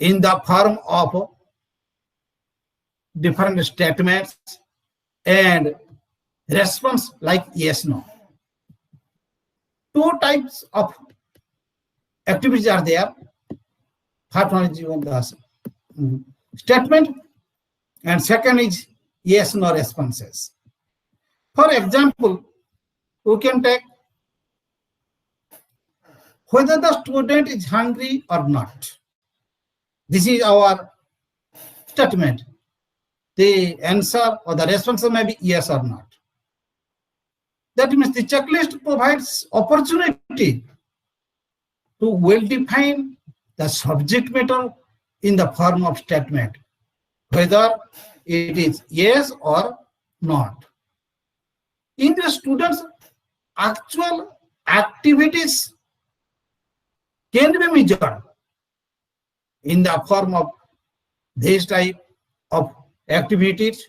in the form of different statements and response like yes, no. Two types of activities are there. First one is the statement, and second is yes, no responses. For example, we can take whether the student is hungry or not. This is our statement. The answer or the response may be yes or not. That means the checklist provides opportunity to well define the subject matter in the form of statement, whether it is yes or not. In the students' actual activities can be measured in the form of this type of activities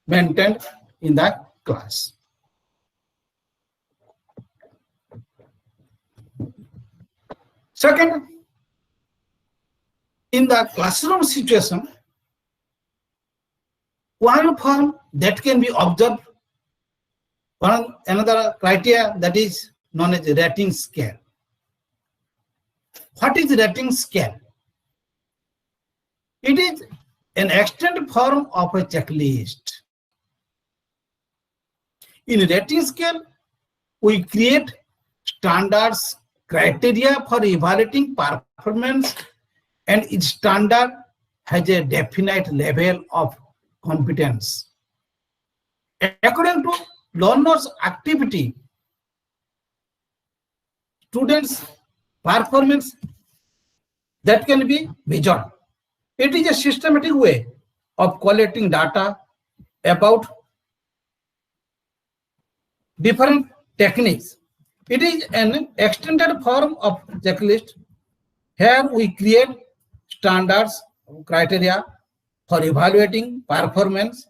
maintained in the class. Second, in the classroom situation, one form that can be observed, another criteria that is known as rating scale. What is rating scale? It is an extended form of a checklist. In rating scale, we create standards, criteria for evaluating performance and each standard has a definite level of competence. According to learner's activity, students' performance that can be measured. It is a systematic way of collecting data about different techniques. It is an extended form of checklist. Here we create standards, criteria for evaluating performance,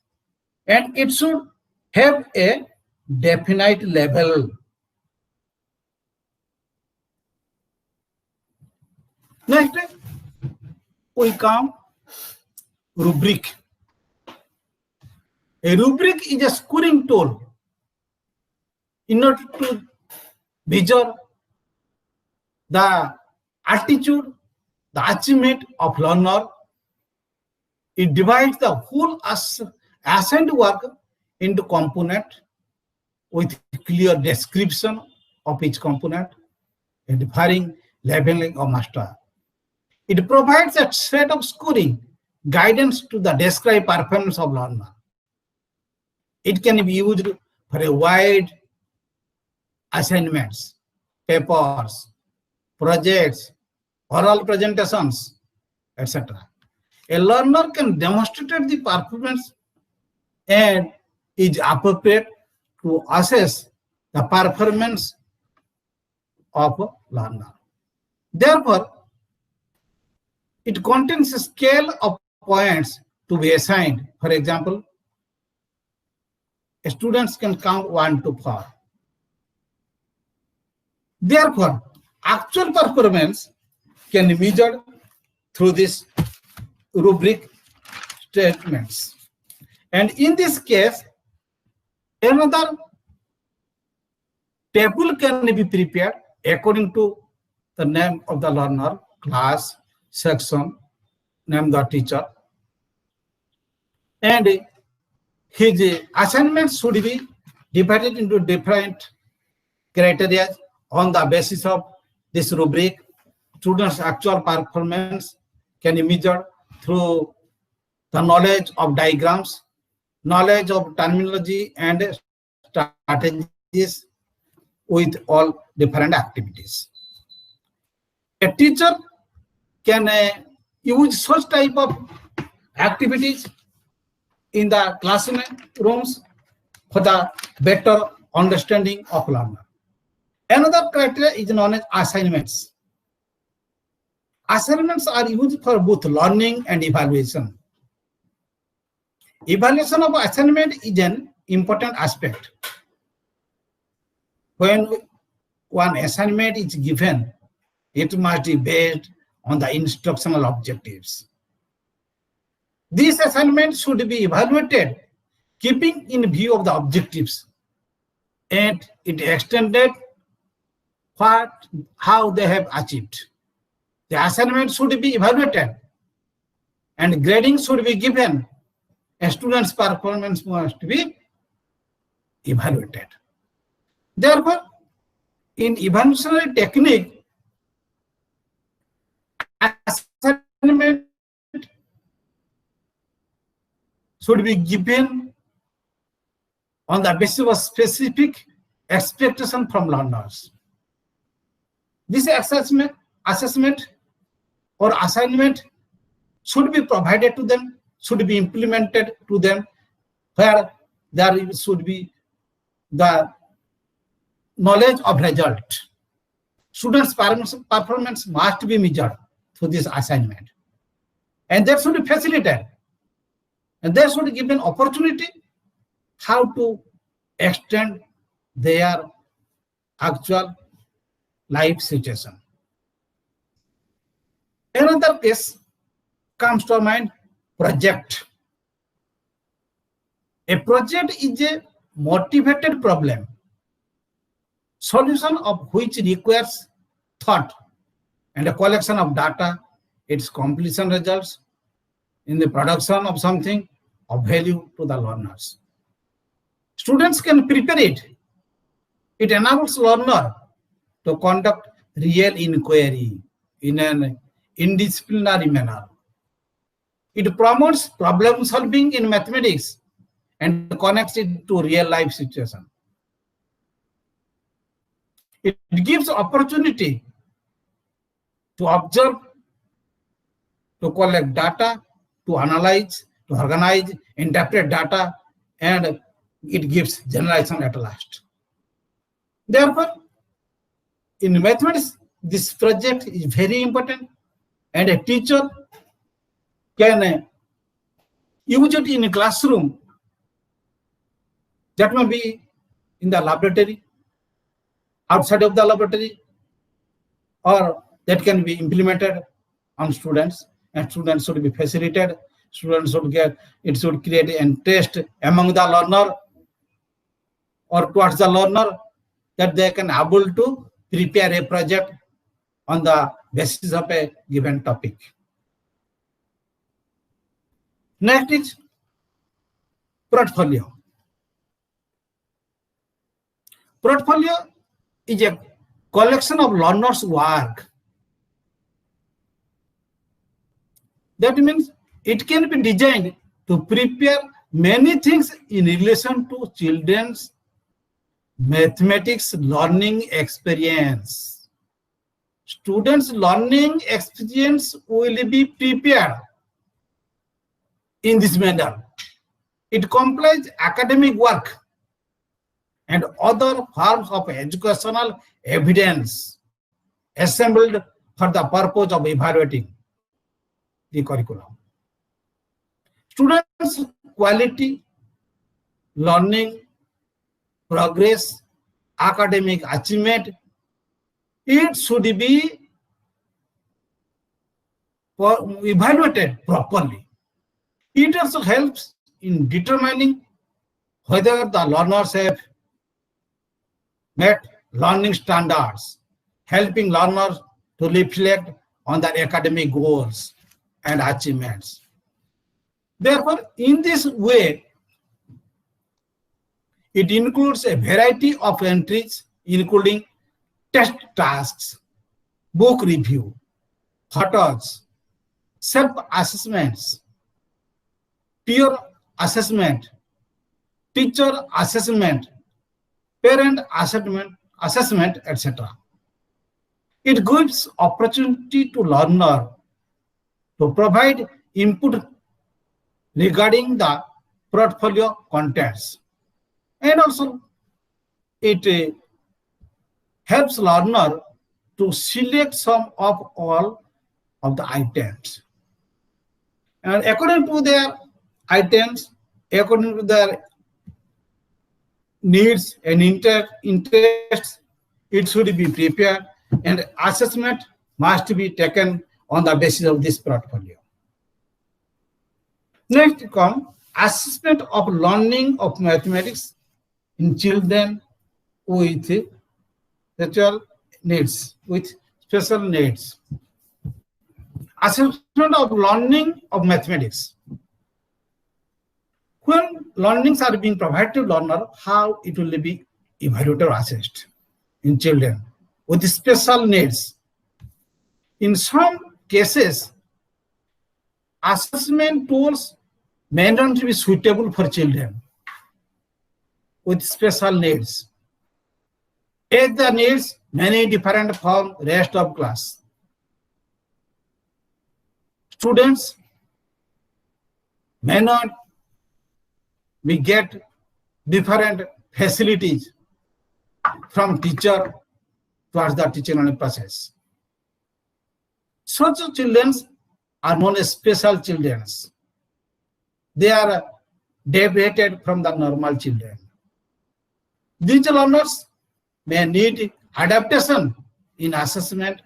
and it should have a definite level. Next, we come rubric. A rubric is a scoring tool in order to measure the attitude, the achievement of learner. It divides the whole assigned work into components with clear description of each component and differing leveling of master. It provides a set of scoring guidance to the described performance of learner. It can be used for a wide assignments, papers, projects, oral presentations, etc. A learner can demonstrate the performance and is appropriate to assess the performance of a learner. Therefore, it contains a scale of points to be assigned. For example, students can count 1 to 4. Therefore, actual performance can be measured through this rubric statements. And in this case, another table can be prepared according to the name of the learner, class, section, name the teacher, and his assignments should be divided into different criteria. On the basis of this rubric, students' actual performance can be measured through the knowledge of diagrams, knowledge of terminology, and strategies with all different activities. A teacher can use such type of activities in the classrooms for the better understanding of learner. Another criteria is known as assignments. Assignments are used for both learning and evaluation. Evaluation of assignment is an important aspect. When one assignment is given, it must be based on the instructional objectives. This assignment should be evaluated keeping in view of the objectives, and it extended how they have achieved. The assignment should be evaluated and grading should be given. A student's performance must be evaluated. Therefore, in evaluationary technique, assignment should be given on the basis of specific expectation from learners. This assessment or assignment should be provided to them, should be implemented to them, where there should be the knowledge of result. Students' performance must be measured through this assignment, and that should be facilitated, and they should give an opportunity how to extend their actual life situation. Another case comes to mind, project. A project is a motivated problem, solution of which requires thought and a collection of data, its completion results in the production of something of value to the learners. Students can prepare it. It enables learner to conduct real inquiry in an indisciplinary manner. It promotes problem solving in mathematics and connects it to real life situation. It gives opportunity to observe, to collect data, to analyze, to organize, interpret data, and it gives generalization at last. Therefore, in mathematics, this project is very important, and a teacher can use it in a classroom. That may be in the laboratory, outside of the laboratory, or that can be implemented on students, and students should be facilitated. Students should get, it should create an interest among the learner or towards the learner, that they can able to prepare a project on the basis of a given topic. Next is portfolio. Portfolio is a collection of learners' work. That means it can be designed to prepare many things in relation to children's mathematics learning experience. Students' learning experience will be prepared in this manner. It comprises academic work and other forms of educational evidence assembled for the purpose of evaluating the curriculum. Students' quality, learning, progress, academic achievement, it should be evaluated properly. It also helps in determining whether the learners have met learning standards, helping learners to reflect on their academic goals and achievements. Therefore, in this way, it includes a variety of entries, including test tasks, book review, photos, self-assessments, peer assessment, teacher assessment, parent assessment, etc. It gives opportunity to learner to provide input regarding the portfolio contents, and also it helps learner to select some of all of the items, and according to their items, according to their needs and interests, it should be prepared, and assessment must be taken on the basis of this portfolio. Next comes assessment of learning of mathematics in children with special needs, Assessment of learning of mathematics. When learnings are being provided to learner, how it will be evaluated or assessed in children with special needs. In some cases, assessment tools may not be suitable for children with special needs, as the needs many different from rest of class. Students may not we get different facilities from teacher towards the teaching learning process. Such children are known as special children. They are deviated from the normal children. These learners may need adaptation in assessment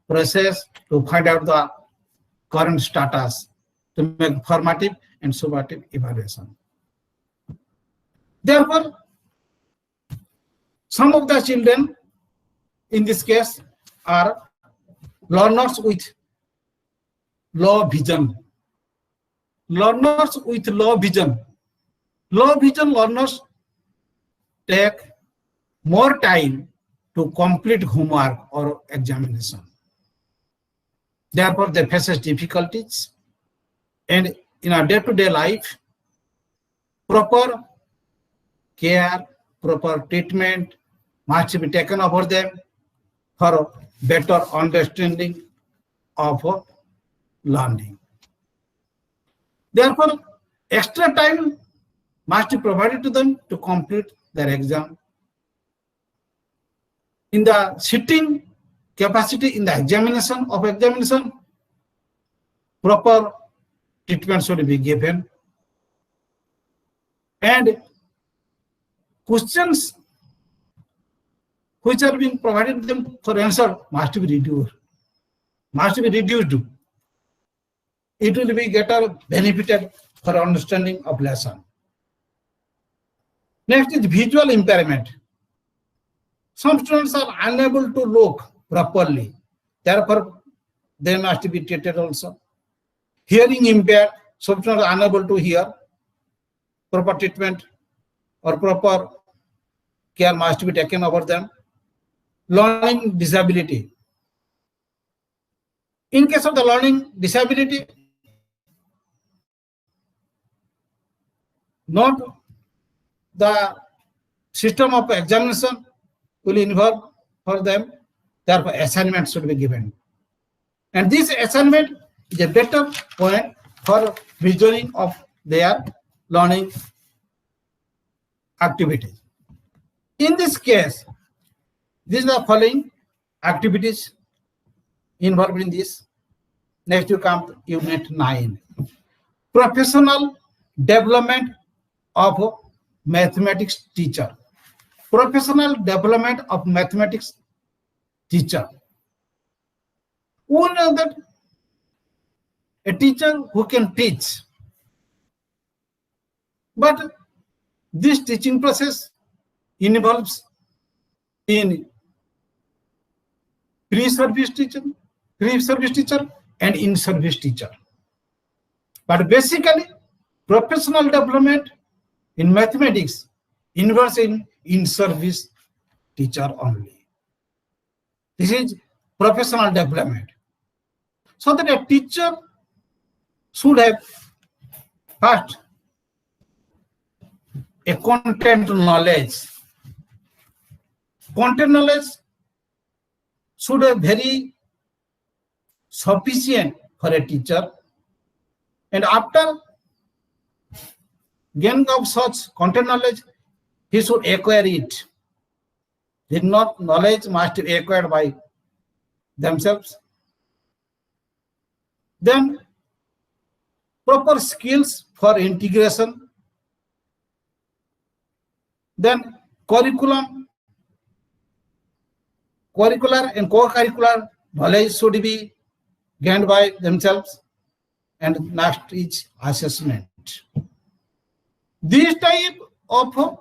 process to find out the current status, to make formative and summative evaluation. Therefore, some of the children in this case are learners with low vision. Learners with low vision. Low vision learners take more time to complete homework or examination. Therefore, they face difficulties, and in our day-to-day life, proper care, proper treatment must be taken over them for better understanding of learning. Therefore, extra time must be provided to them to complete their exam. In the sitting capacity, in the examination, proper treatment should be given, and questions which are being provided them for answer must be reduced. It will be better benefited for understanding of lesson. Next is visual impairment. Some students are unable to look properly, therefore they must be treated also. Hearing impaired, some students are unable to hear. Proper treatment or proper care must be taken over them. Learning disability. In case of the learning disability, not the system of examination will involve for them, therefore assignment should be given. And this assignment is a better point for visualizing of their learning activities. In this case, these are the following activities involved in this. Next you come to Unit 9. Professional development of mathematics teacher. Professional development of mathematics teacher. We know that a teacher who can teach, but this teaching process involves in pre-service teacher, and in-service teacher. But basically, professional development in mathematics involves in service teacher only. This is professional development. So that a teacher should have first a content knowledge. Content knowledge should be very sufficient for a teacher, and after gaining of such content knowledge, he should acquire it. The knowledge must be acquired by themselves. Then proper skills for integration. Then curricular and co-curricular knowledge should be gained by themselves. And next is assessment. This type of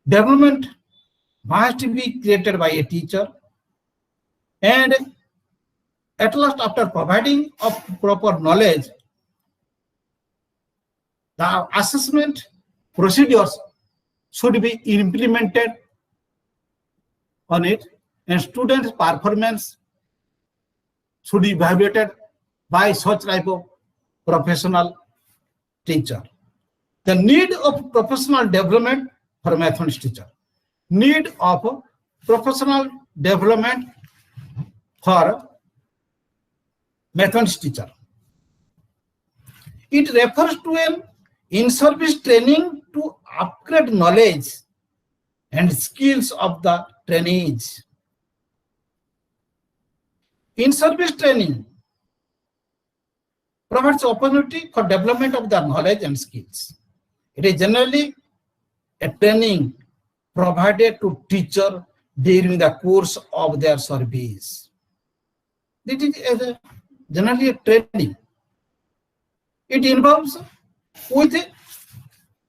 development must be created by a teacher, and at last, after providing of proper knowledge, the assessment procedures should be implemented on it, and students' performance should be evaluated by such type of professional teacher. The need of professional development for mathematics teacher. Need of professional development for mathematics teacher. It refers to an in-service training to upgrade knowledge and skills of the trainees. In-service training provides opportunity for development of their knowledge and skills. It is generally a training provided to teacher during the course of their service. It is generally a training. It involves with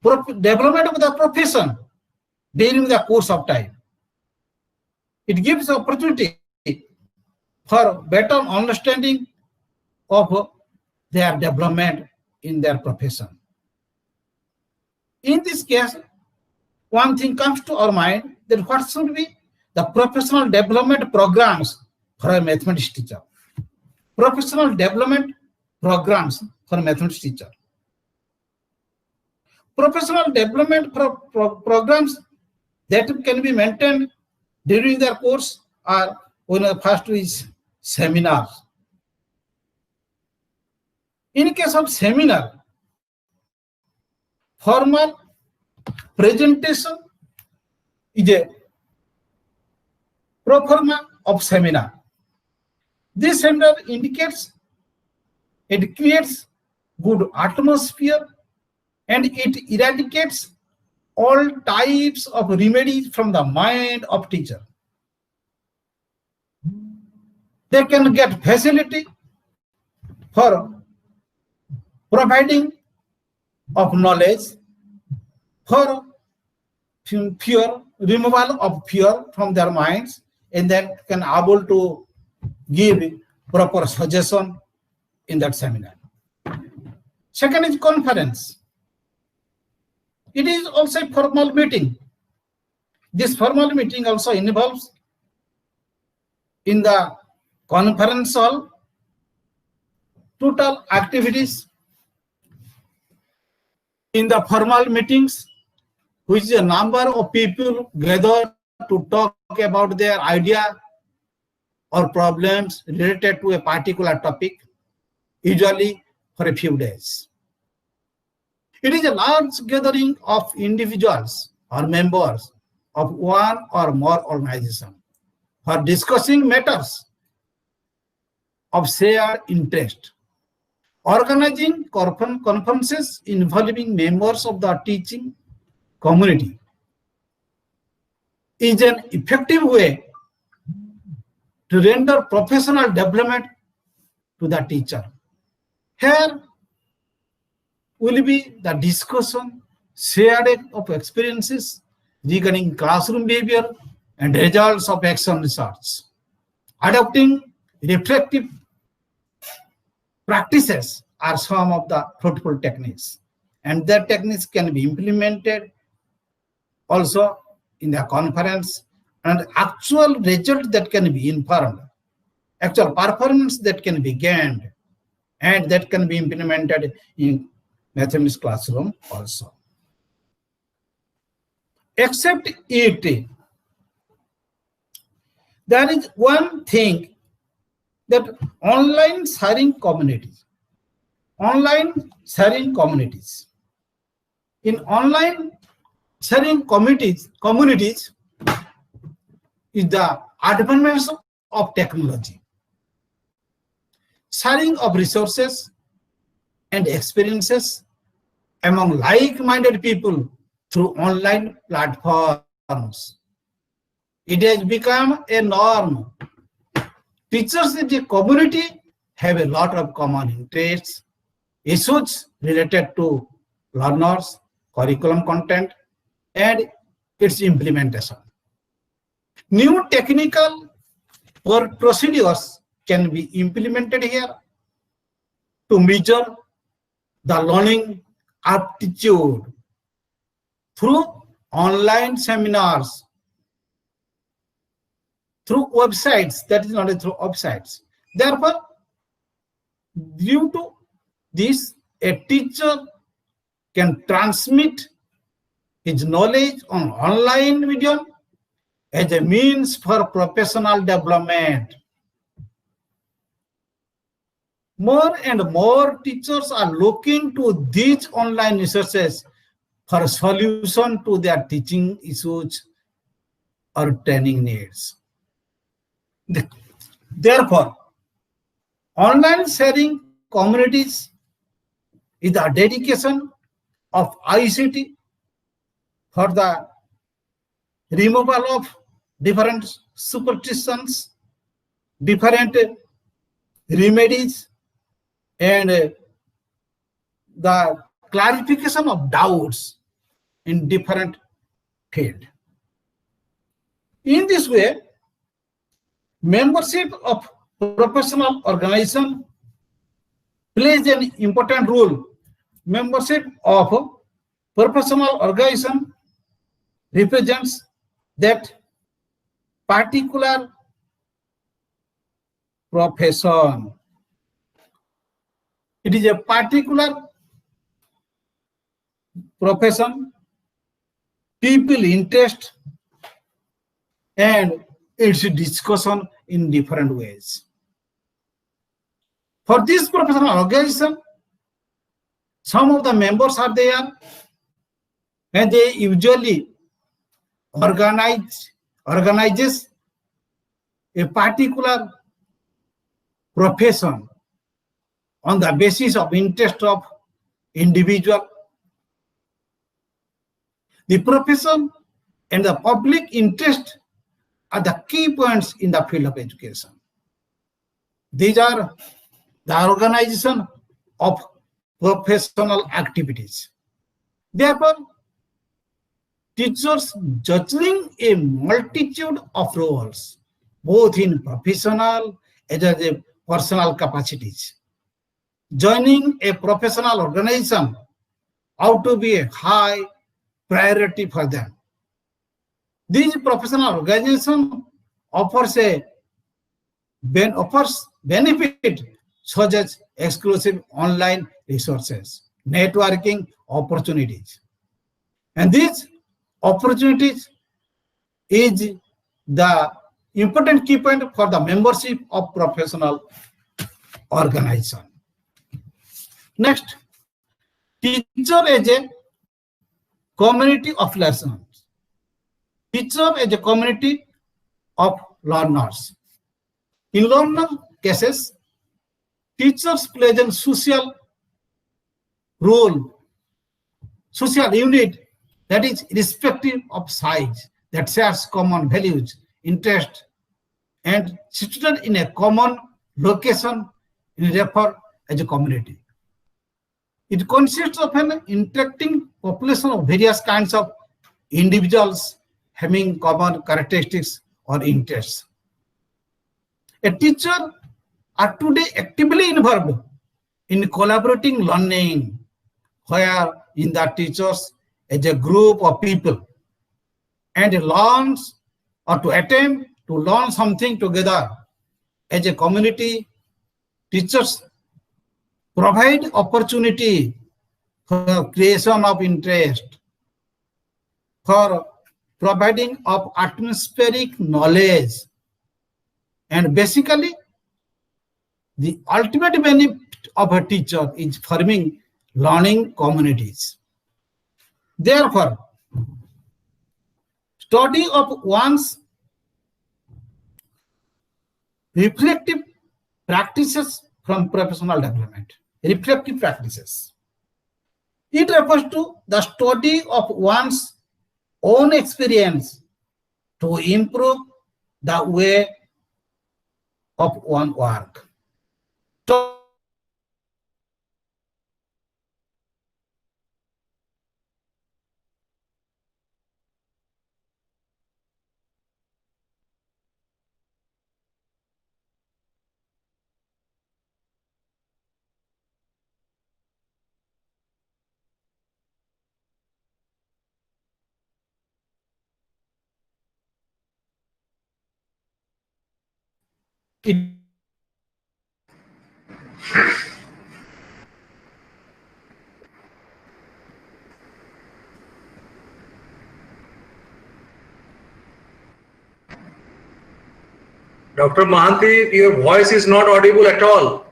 development of the profession during the course of time. It gives opportunity for better understanding of their development in their profession. In this case, one thing comes to our mind, that what should be the professional development programs for a mathematics teacher. Professional development programs for a mathematics teacher. Professional development programs that can be maintained during their course are, first is seminars. In case of seminar, formal presentation is a pro forma of seminar. This seminar indicates it creates good atmosphere and it eradicates all types of remedies from the mind of teacher. They can get facility for providing of knowledge, for fear, removal of fear from their minds, and then can able to give proper suggestion in that seminar. Second is conference. It is also a formal meeting. This formal meeting also involves in the conference hall total activities. In the formal meetings, which is a number of people gather to talk about their idea or problems related to a particular topic, usually for a few days. It is a large gathering of individuals or members of one or more organizations for discussing matters of shared interest. Organizing conferences involving members of the teaching community is an effective way to render professional development to the teacher. Here will be the discussion, sharing of experiences regarding classroom behavior and results of action research. Adopting reflective practices are some of the fruitful techniques, and that techniques can be implemented also in the conference, and actual result that can be informed, actual performance that can be gained, and that can be implemented in mathematics classroom also. Except it, there is one thing that online sharing communities. In online sharing communities is the advancement of technology. Sharing of resources and experiences among like-minded people through online platforms. It has become a norm. Teachers in the community have a lot of common interests, issues related to learners, curriculum content, and its implementation. New technical procedures can be implemented here to measure the learning aptitude through online seminars, through websites, that is not through websites. Therefore, due to this, a teacher can transmit his knowledge on online video as a means for professional development. More and more teachers are looking to these online resources for a solution to their teaching issues or training needs. Therefore, online sharing communities is the dedication of ICT for the removal of different superstitions, different remedies, and the clarification of doubts in different fields. In this way, membership of professional organization plays an important role. Membership of professional organization represents that particular profession. It is a particular profession, people interest, and its discussion in different ways. For this professional organization, some of the members are there, and they usually organizes a particular profession on the basis of interest of individual. The profession and the public interest are the key points in the field of education. These are the organization of professional activities. Therefore, teachers juggling a multitude of roles, both in professional as well as personal capacities. Joining a professional organization ought to be a high priority for them. This professional organization offers benefit such as exclusive online resources, networking opportunities. And these opportunities is the important key point for the membership of professional organization. Next, teacher as a community of lessons. Teacher as a community of learners. In learner cases, teachers play a social role, social unit that is irrespective of size, that shares common values, interest, and situated in a common location in refer as a community. It consists of an interacting population of various kinds of individuals having common characteristics or interests. A teacher are today actively involved in collaborating learning, where in the teachers as a group of people and learns or to attempt to learn something together as a community. Teachers provide opportunity for creation of interest, for providing of atmospheric knowledge, and basically the ultimate benefit of a teacher is forming learning communities. Therefore, study of one's reflective practices from professional development. Reflective practices. It refers to the study of one's own experience to improve the way of one work. Dr. Mahanti, your voice is not audible at all.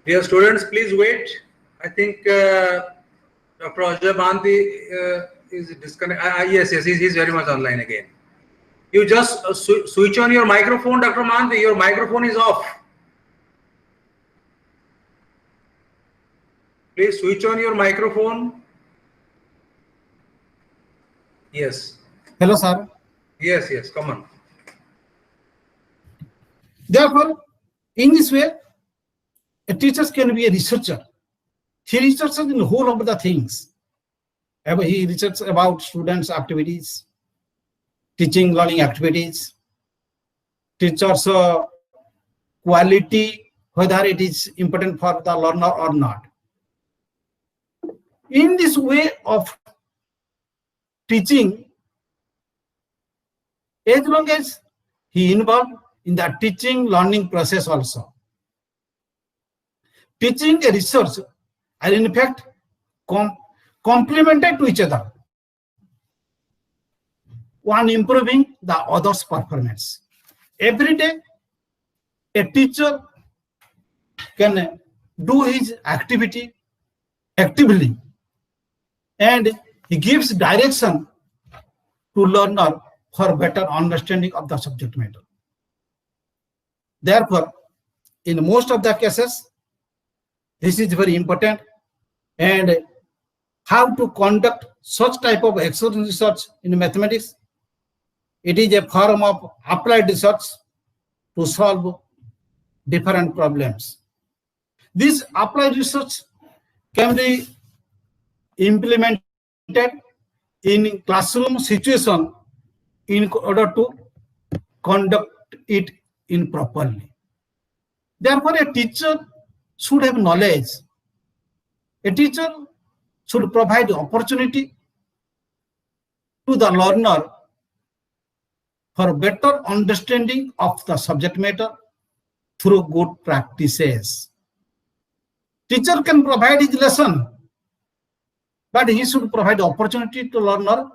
Dear students, please wait. I think Dr. Ajay Mahanti is disconnect. Yes, he's very much online again. You just switch on your microphone, Dr. Mahanti. Your microphone is off. Please switch on your microphone. Yes. Hello, sir. Yes, come on. Therefore, in this way, a teacher can be a researcher. He researches in the whole of the things. He researches about students' activities, teaching, learning activities, teachers' quality, whether it is important for the learner or not. In this way of teaching, as long as he involved in the teaching learning process also. Teaching and research are in fact complemented to each other, one improving the other's performance. Every day, a teacher can do his activity actively, and he gives direction to learner for better understanding of the subject matter. Therefore, in most of the cases, this is very important, and how to conduct such type of excellent research in mathematics. It is a form of applied research to solve different problems. This applied research can be implemented in classroom situation in order to conduct it in properly. Therefore, a teacher should have knowledge. A teacher should provide opportunity to the learner for better understanding of the subject matter through good practices. Teacher can provide his lesson, but he should provide opportunity to learner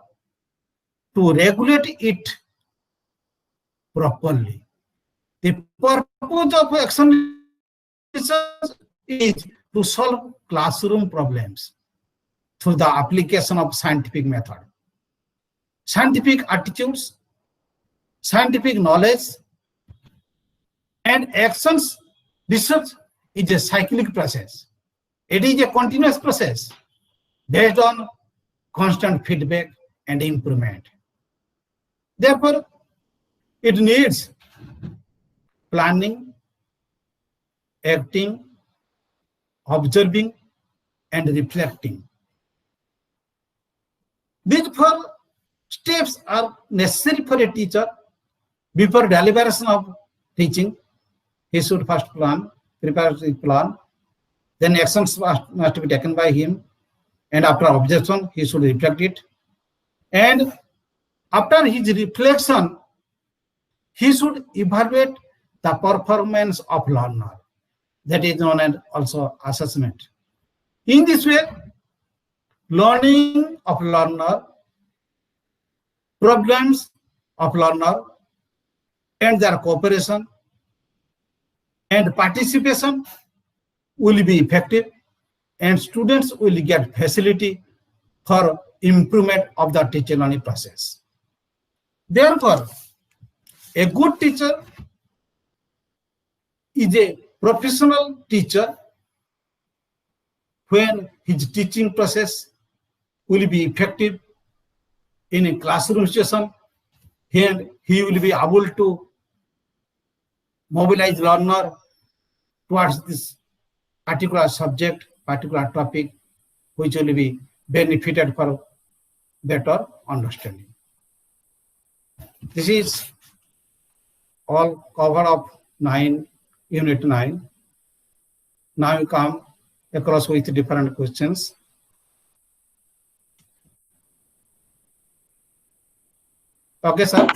to regulate it properly. The purpose of action research is to solve classroom problems through the application of scientific method. Scientific attitudes, scientific knowledge, and actions research is a cyclic process. It is a continuous process based on constant feedback and improvement. Therefore, it needs planning, acting, observing, and reflecting. These four steps are necessary for a teacher. Before deliberation of teaching, he should first prepare the plan, then actions must be taken by him, and after observation, he should reflect it. And after his reflection, he should evaluate the performance of learner. That is known as also assessment. In this way, learning of learner, programs of learner, and their cooperation and participation will be effective, and students will get facility for improvement of the teacher learning process. Therefore, a good teacher is a professional teacher when his teaching process will be effective in a classroom situation, and he will be able to mobilize learner towards this particular subject, particular topic, which will be benefited for better understanding. This is all cover of unit 9. Now you come across with different questions. Okay, sir.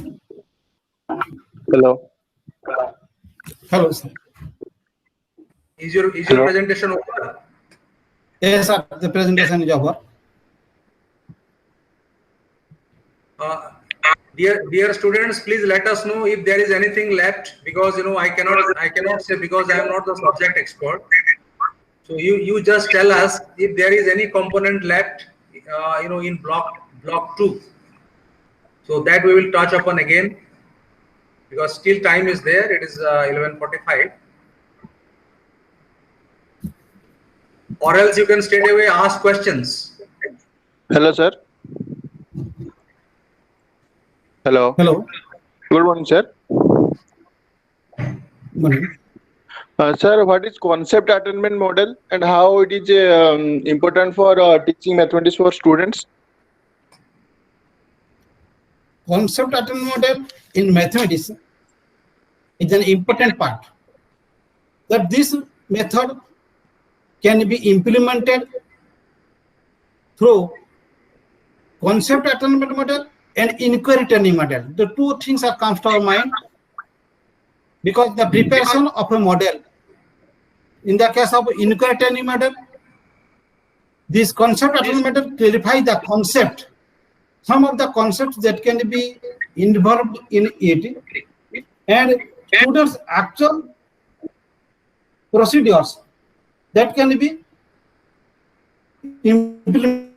Hello. Hello, sir. Is your presentation over? Yes, sir. The presentation is over. Dear students, please let us know if there is anything left, because I cannot say, because I am not the subject expert. So you just tell us if there is any component left in block block 2. So that we will touch upon again, because still time is there. It is 11:45. Or else you can straight away ask questions. Hello, sir. Hello. Hello. Good morning, sir. Morning. Sir, what is concept attainment model and how it is important for teaching mathematics for students? Concept attainment model in mathematics is an important part. That this method can be implemented through concept attainment model and inquiry training model. The two things are comes to our mind, because the preparation of a model, in the case of inquiry training model, this concept attainment model clarifies the concept, some of the concepts that can be involved in it, and students' actual procedures that can be implemented.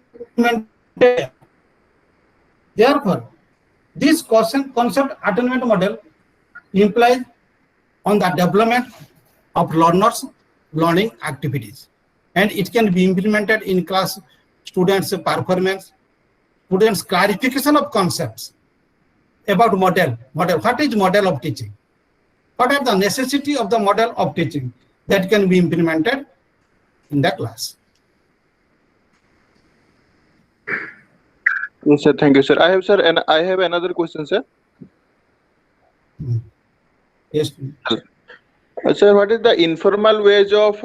Therefore, this concept attainment model implies on the development of learners' learning activities, and it can be implemented in class students' performance, students' clarification of concepts about model. What is model of teaching? What are the necessity of the model of teaching that can be implemented in the class? Yes, sir. Thank you, sir. I have another question, sir. Yes. Sir, what is the informal ways of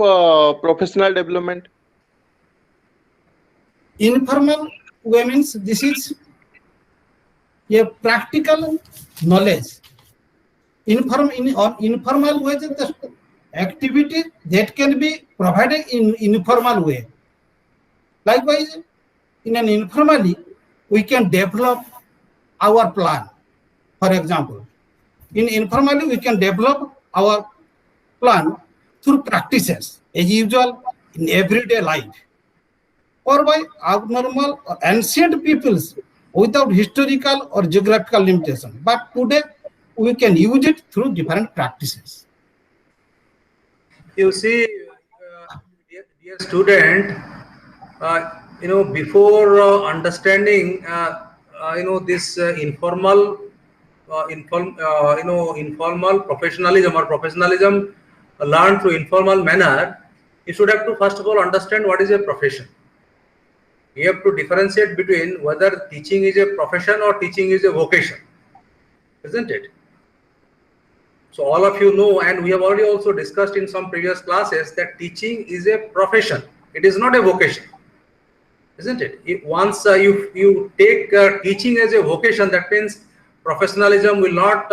professional development? Informal way means this is a practical knowledge. Informal way is the activity that can be provided in informal way. Likewise, in an informally, we can develop our plan. For example, in informally, we can develop our plan through practices as usual in everyday life, or by abnormal or ancient peoples without historical or geographical limitation. But today, we can use it through different practices. You see, dear student, before understanding, this informal professionalism or professionalism learned through informal manner, you should have to first of all understand what is a profession. You have to differentiate between whether teaching is a profession or teaching is a vocation, isn't it? So all of you know, and we have already also discussed in some previous classes, that teaching is a profession. It is not a vocation, isn't it? Once you take teaching as a vocation, that means professionalism will not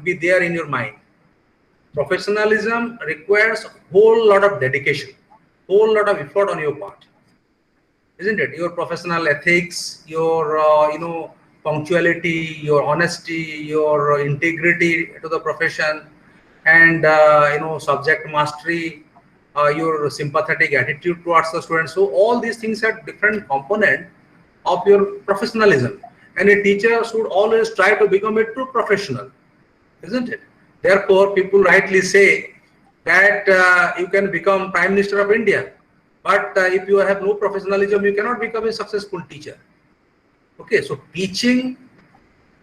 be there in your mind. Professionalism requires a whole lot of dedication, whole lot of effort on your part, isn't it? Your professional ethics, your punctuality, your honesty, your integrity to the profession, and subject mastery, your sympathetic attitude towards the students. So all these things are different component of your professionalism, and a teacher should always try to become a true professional, isn't it? Therefore, people rightly say that you can become Prime Minister of India, but if you have no professionalism, you cannot become a successful teacher. Okay, so teaching,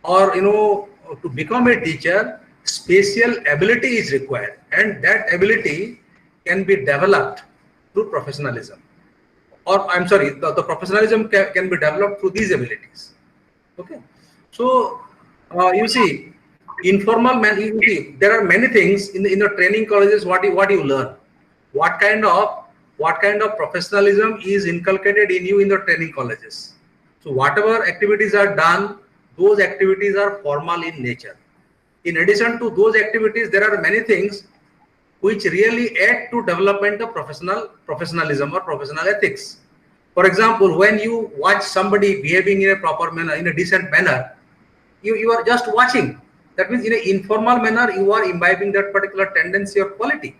or to become a teacher, spatial ability is required, and that ability can be developed through professionalism. Or I'm sorry, the professionalism can be developed through these abilities. Okay, so you see, there are many things in the training colleges. What you learn, what kind of professionalism is inculcated in you in the training colleges. So whatever activities are done, those activities are formal in nature. In addition to those activities, there are many things which really add to development of professionalism or professional ethics. For example, when you watch somebody behaving in a proper manner, in a decent manner, you are just watching. That means in an informal manner, you are imbibing that particular tendency or quality.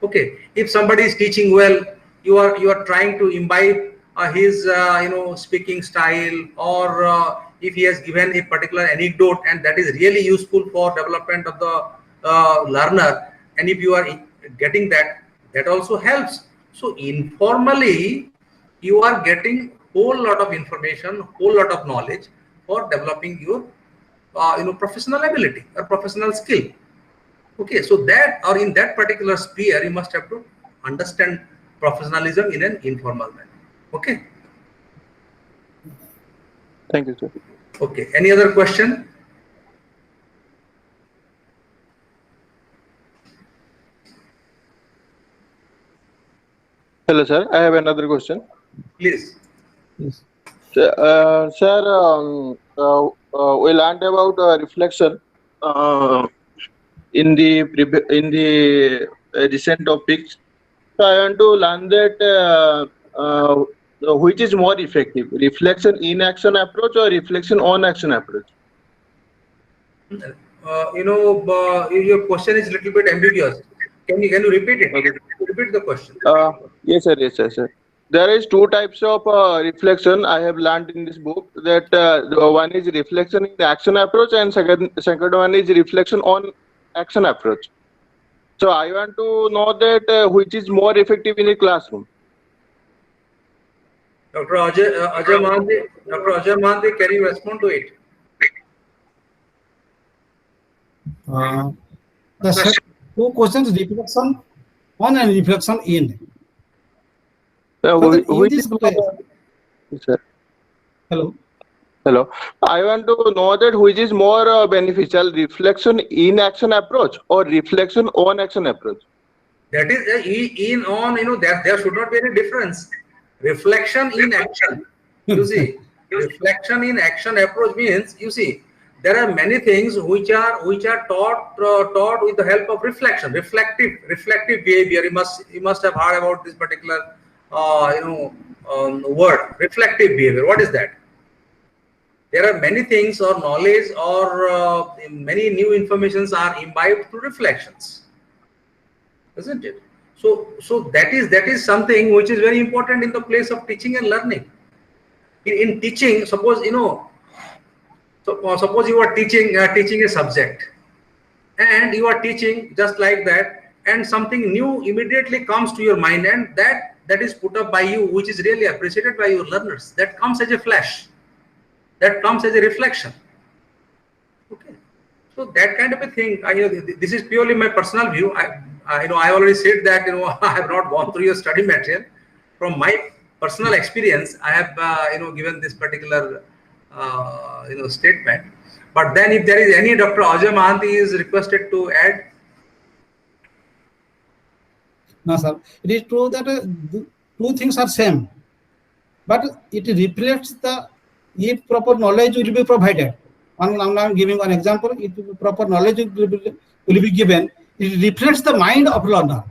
Okay, if somebody is teaching well, you are trying to imbibe his speaking style, or if he has given a particular anecdote and that is really useful for development of the learner, and if you are getting that, that also helps. So informally you are getting whole lot of information, whole lot of knowledge for developing your professional ability or professional skill. Okay, so that, or in that particular sphere, you must have to understand professionalism in an informal manner. Okay. Thank you, sir. Okay. Any other question? Hello, sir. I have another question. Please. Yes. Sir, we learned about reflection in the recent topics. So I want to learn that which is more effective, reflection in action approach or reflection on action approach? Your question is a little bit ambiguous. Can you repeat it? Okay. Repeat the question. Yes, sir. Yes, sir. There is two types of reflection I have learned in this book. That one is reflection in the action approach, and second one is reflection on action approach. So I want to know that which is more effective in the classroom. Dr. Ajay Mahanti, can you respond to it? The two questions: reflection on and reflection in. Which is sir? Hello. Hello. I want to know that which is more beneficial, reflection in action approach or reflection on action approach. That is in on, there should not be any difference. Reflection in action. You see, reflection in action approach means, you see, there are many things which are taught with the help of reflection, reflective behavior. You must have heard about this particular word, reflective behavior. What is that? There are many things or knowledge or many new informations are imbibed through reflections, isn't it? So that is something which is very important in the place of teaching and learning. In teaching, suppose suppose you are teaching a subject, and you are teaching just like that, and something new immediately comes to your mind, and that is put up by you, which is really appreciated by your learners. That comes as a flash. That comes as a reflection. Okay, so that kind of a thing. This is purely my personal view. I already said that I have not gone through your study material. From my personal experience, I have given this particular statement. But then, if there is any, Dr. Ajay Mahanti is requested to add. No, sir. It is true that two things are same, but it reflects the, if proper knowledge will be provided. I'm giving one example. If proper knowledge will be given, it reflects the mind of learner.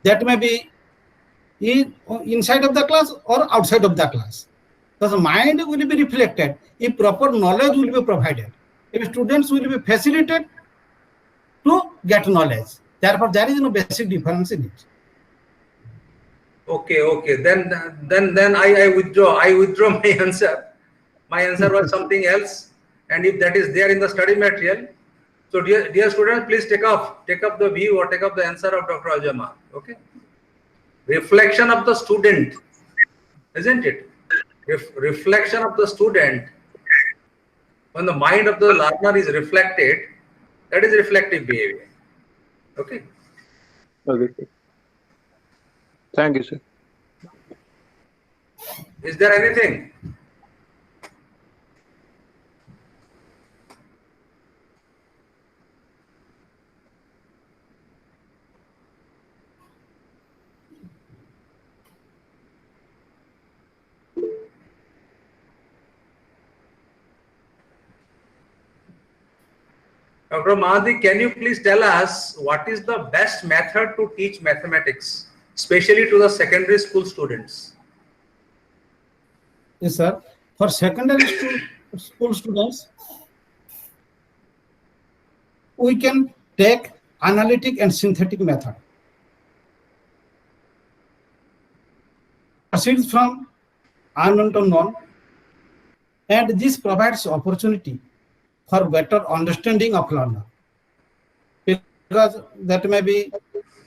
That may be inside of the class or outside of the class. So the mind will be reflected if proper knowledge will be provided. If students will be facilitated to get knowledge. Therefore, there is no basic difference in it. Okay. Then I withdraw. I withdraw my answer. My answer was something else. And if that is there in the study material, so dear students, please take up the view or take up the answer of Dr. Ajay Mahanti. Okay. Reflection of the student, isn't it? Reflection of the student, when the mind of the learner is reflected, that is reflective behavior. Okay. Okay. Thank you, sir. Is there anything? Dr. Mahanti, can you please tell us what is the best method to teach mathematics, especially to the secondary school students? Yes, sir. For secondary school students, we can take analytic and synthetic method. Proceeds from unknown to known, and this provides opportunity for better understanding of learner, because that may be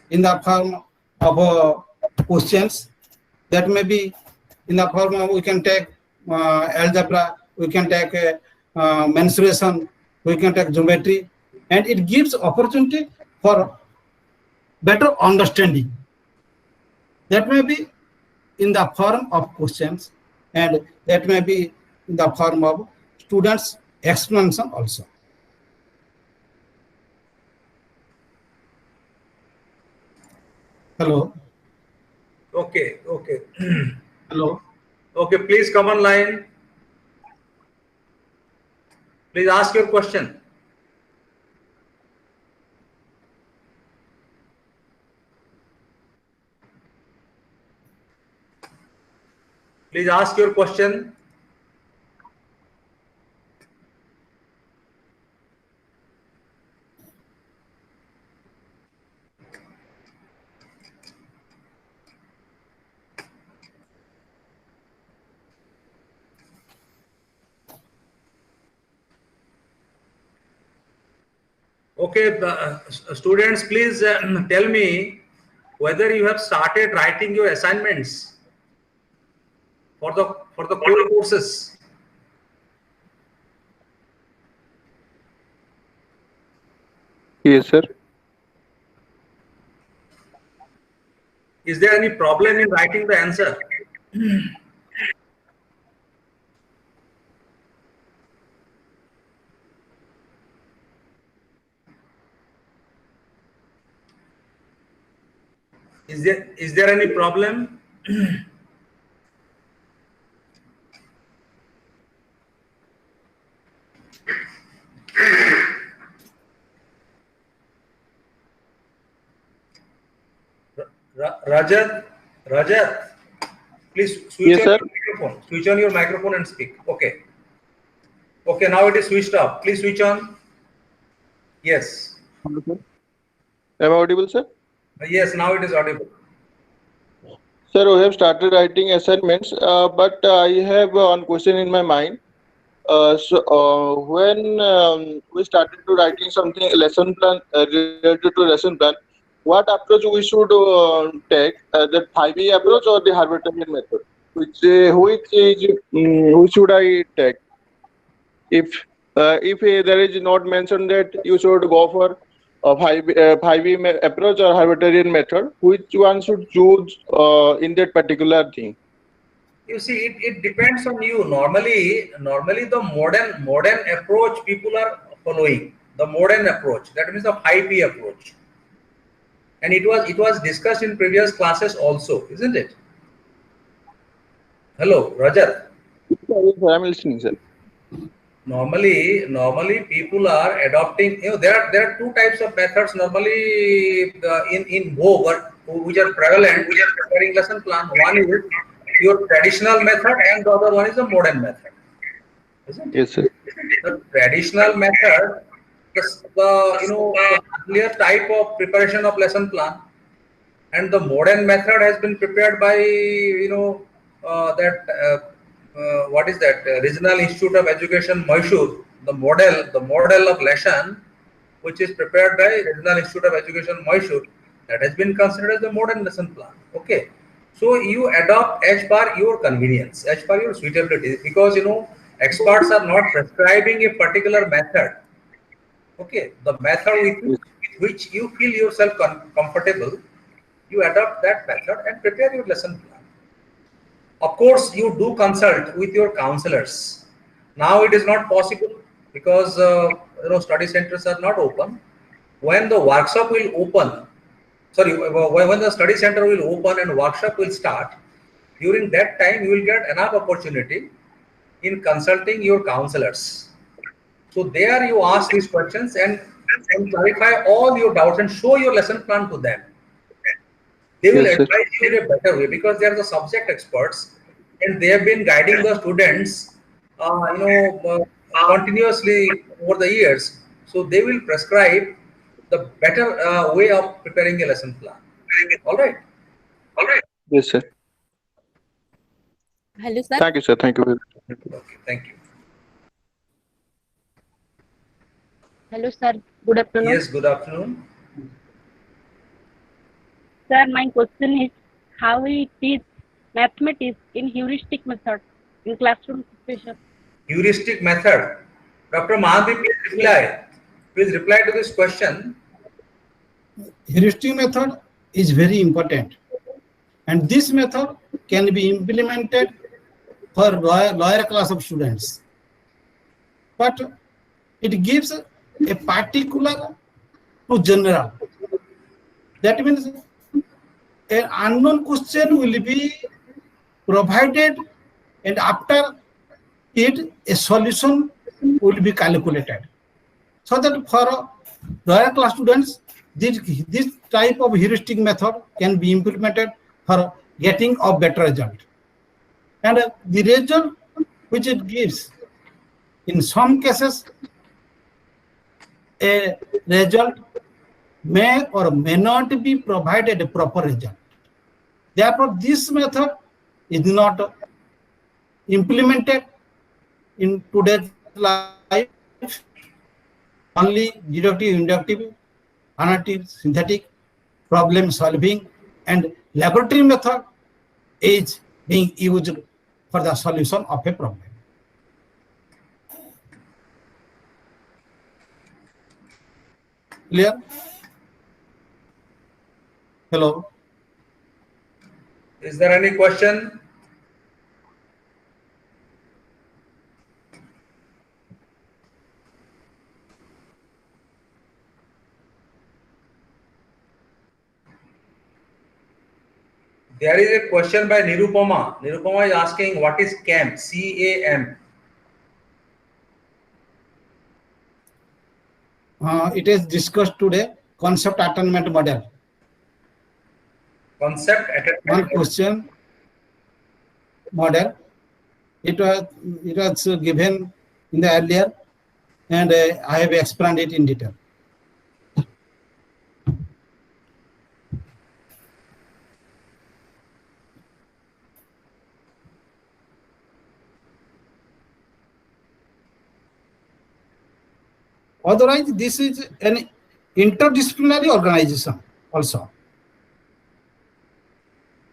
in the form of questions, that may be in the form of, we can take algebra, we can take mensuration, we can take geometry, and it gives opportunity for better understanding. That may be in the form of questions, and that may be in the form of students' explanation also. Hello. Okay, okay. Hello. Okay, please come online. Please ask your question. Please ask your question. Okay, students, please tell me whether you have started writing your assignments for the core courses. Yes, sir. Is there any problem in writing the answer? Is there any problem? Rajat, please switch Yes, on sir. your microphone. Switch on your microphone and speak. Okay. Okay, now it is switched off. Please switch on. Yes. Hello, sir. Am I audible, sir? Yes, now it is audible. Sir, we have started writing assignments, but I have one question in my mind. When we started to writing something lesson plan related to lesson plan, what approach we should take? The 5E approach or the Harvard-Tanian method? Which should I take? If there is not mentioned that you should go for a 5E approach or Harvard-Tanian method, which one should choose in that particular thing? You see, it depends on you. Normally the modern approach people are following. The modern approach, that means the 5P approach. And it was discussed in previous classes also, isn't it? Hello, Rajat. Yes, sir, I'm listening, sir. Normally people are adopting, there are two types of methods normally in vogue, which are prevalent, which are preparing lesson plan. One is your traditional method and the other one is the modern method, isn't it? Yes, sir. The traditional method, the earlier type of preparation of lesson plan, and the modern method has been prepared by what is that, Regional Institute of Education, Mysore. The model of lesson which is prepared by Regional Institute of Education, Mysore, that has been considered as the modern lesson plan. Okay, so you adopt as per your convenience, as per your suitability, because experts are not prescribing a particular method. Okay, the method with which you feel yourself comfortable, you adopt that method and prepare your lesson plan. Of course, you do consult with your counselors. Now it is not possible because study centers are not open. When the workshop will open, when the study center will open and workshop will start, during that time you will get enough opportunity in consulting your counselors. So there you ask these questions and clarify all your doubts and show your lesson plan to them. They will Yes, sir. advise you in a better way because they are the subject experts and they have been guiding the students, continuously over the years. So they will prescribe the better way of preparing a lesson plan. All right. Yes, sir. Hello, sir. Thank you, sir. Thank you. Okay, thank you. Hello, sir. Good afternoon. Yes, good afternoon. Sir, my question is how we teach mathematics in heuristic method in classroom situation. Heuristic method. Dr. Mahadev, please reply. Please reply to this question. Heuristic method is very important, and this method can be implemented for lower class of students, but it gives a particular to general. That means an unknown question will be provided, and after it a solution will be calculated, so that for lower class students this type of heuristic method can be implemented for getting a better result, and the result which it gives, in some cases a result may or may not be provided a proper result. Therefore this method is not implemented in today's life. Only deductive, inductive, analytic, synthetic, problem solving, and laboratory method is being used for the solution of a problem. Clear? Hello? Is there any question? There is a question by Nirupama. Nirupama is asking, what is CAM? C-A-M. It is discussed today, concept attainment model. Concept attainment One model. question model. It was given in the earlier, and I have explained it in detail. Otherwise, this is an interdisciplinary organization also.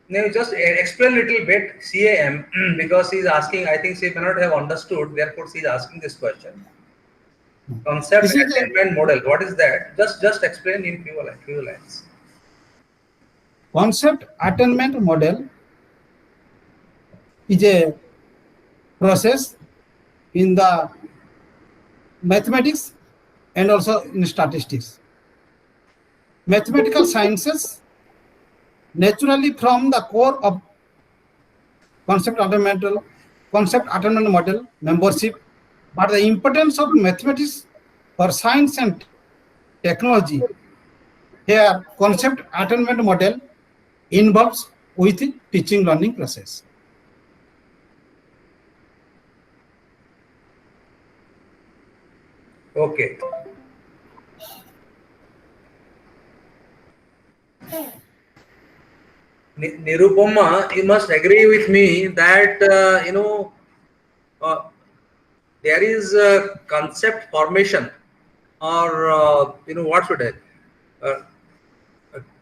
Now, just explain a little bit CAM because he's asking, I think she may not have understood, therefore she's asking this question. Concept This is attainment model, what is that? Just explain in few lines. concept attainment model is a process in the mathematics and also in statistics. Mathematical sciences naturally from the core of concept attainment model membership, but the importance of mathematics for science and technology here, concept attainment model involves with teaching learning process. Okay. Nirupama, you must agree with me that there is a concept formation, or what should I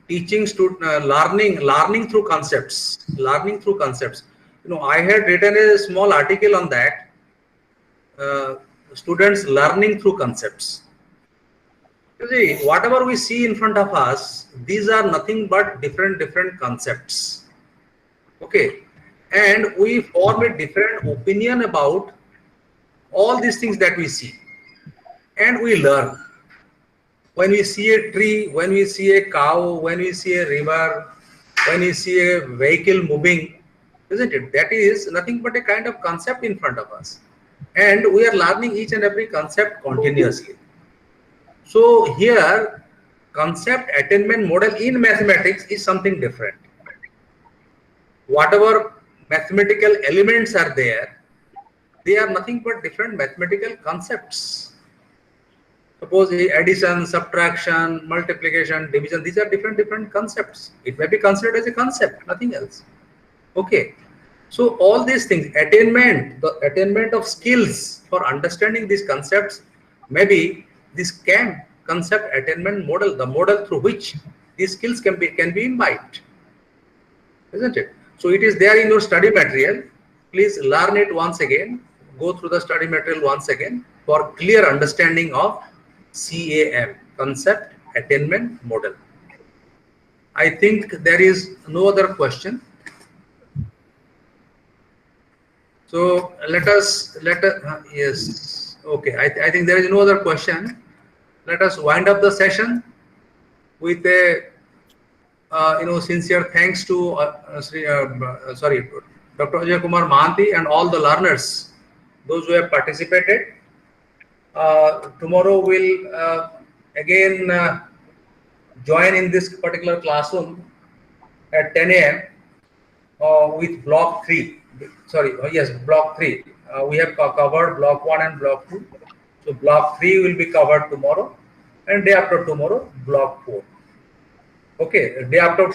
teaching student learning through concepts. I had written a small article on that. Students learning through concepts. You see, whatever we see in front of us, these are nothing but different concepts. Okay, and we form a different opinion about all these things that we see, and we learn. When we see a tree, when we see a cow, when we see a river, when we see a vehicle moving, isn't it? That is nothing but a kind of concept in front of us, and we are learning each and every concept continuously. So here, concept attainment model in mathematics is something different. Whatever mathematical elements are there, they are nothing but different mathematical concepts. Suppose addition, subtraction, multiplication, division, these are different concepts. It may be considered as a concept, nothing else. Okay. So all these things, attainment, the attainment of skills for understanding these concepts, maybe this CAM, concept attainment model, the model through which these skills can be imbibed, isn't it? So it is there in your study material. Please learn it once again. Go through the study material once again for clear understanding of CAM, concept attainment model. I think there is no other question. So yes, okay. I think there is no other question. Let us wind up the session with a sincere thanks to Dr. Ajay Kumar Mahanti and all the learners, those who have participated. Tomorrow we'll again join in this particular classroom at 10 a.m. With block 3. Block 3. We have covered block 1 and block 2. So block 3 will be covered tomorrow, and day after tomorrow, block 4. Okay, day after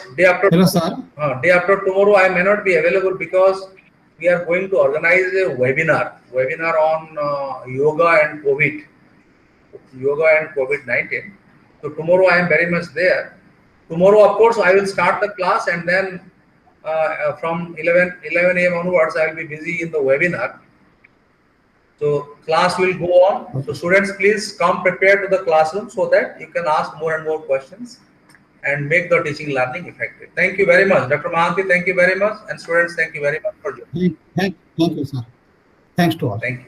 Hello, sir. Day after tomorrow I may not be available because we are going to organize a webinar on yoga and COVID-19. So tomorrow I am very much there. Tomorrow, of course, I will start the class, and then from 11 a.m. onwards, I will be busy in the webinar. So class will go on. So students, please come prepared to the classroom so that you can ask more and more questions and make the teaching learning effective. Thank you very much. Dr. Mahanti, thank you very much. And students, thank you very much for joining. Thank you, sir. Thanks to all. Thank you.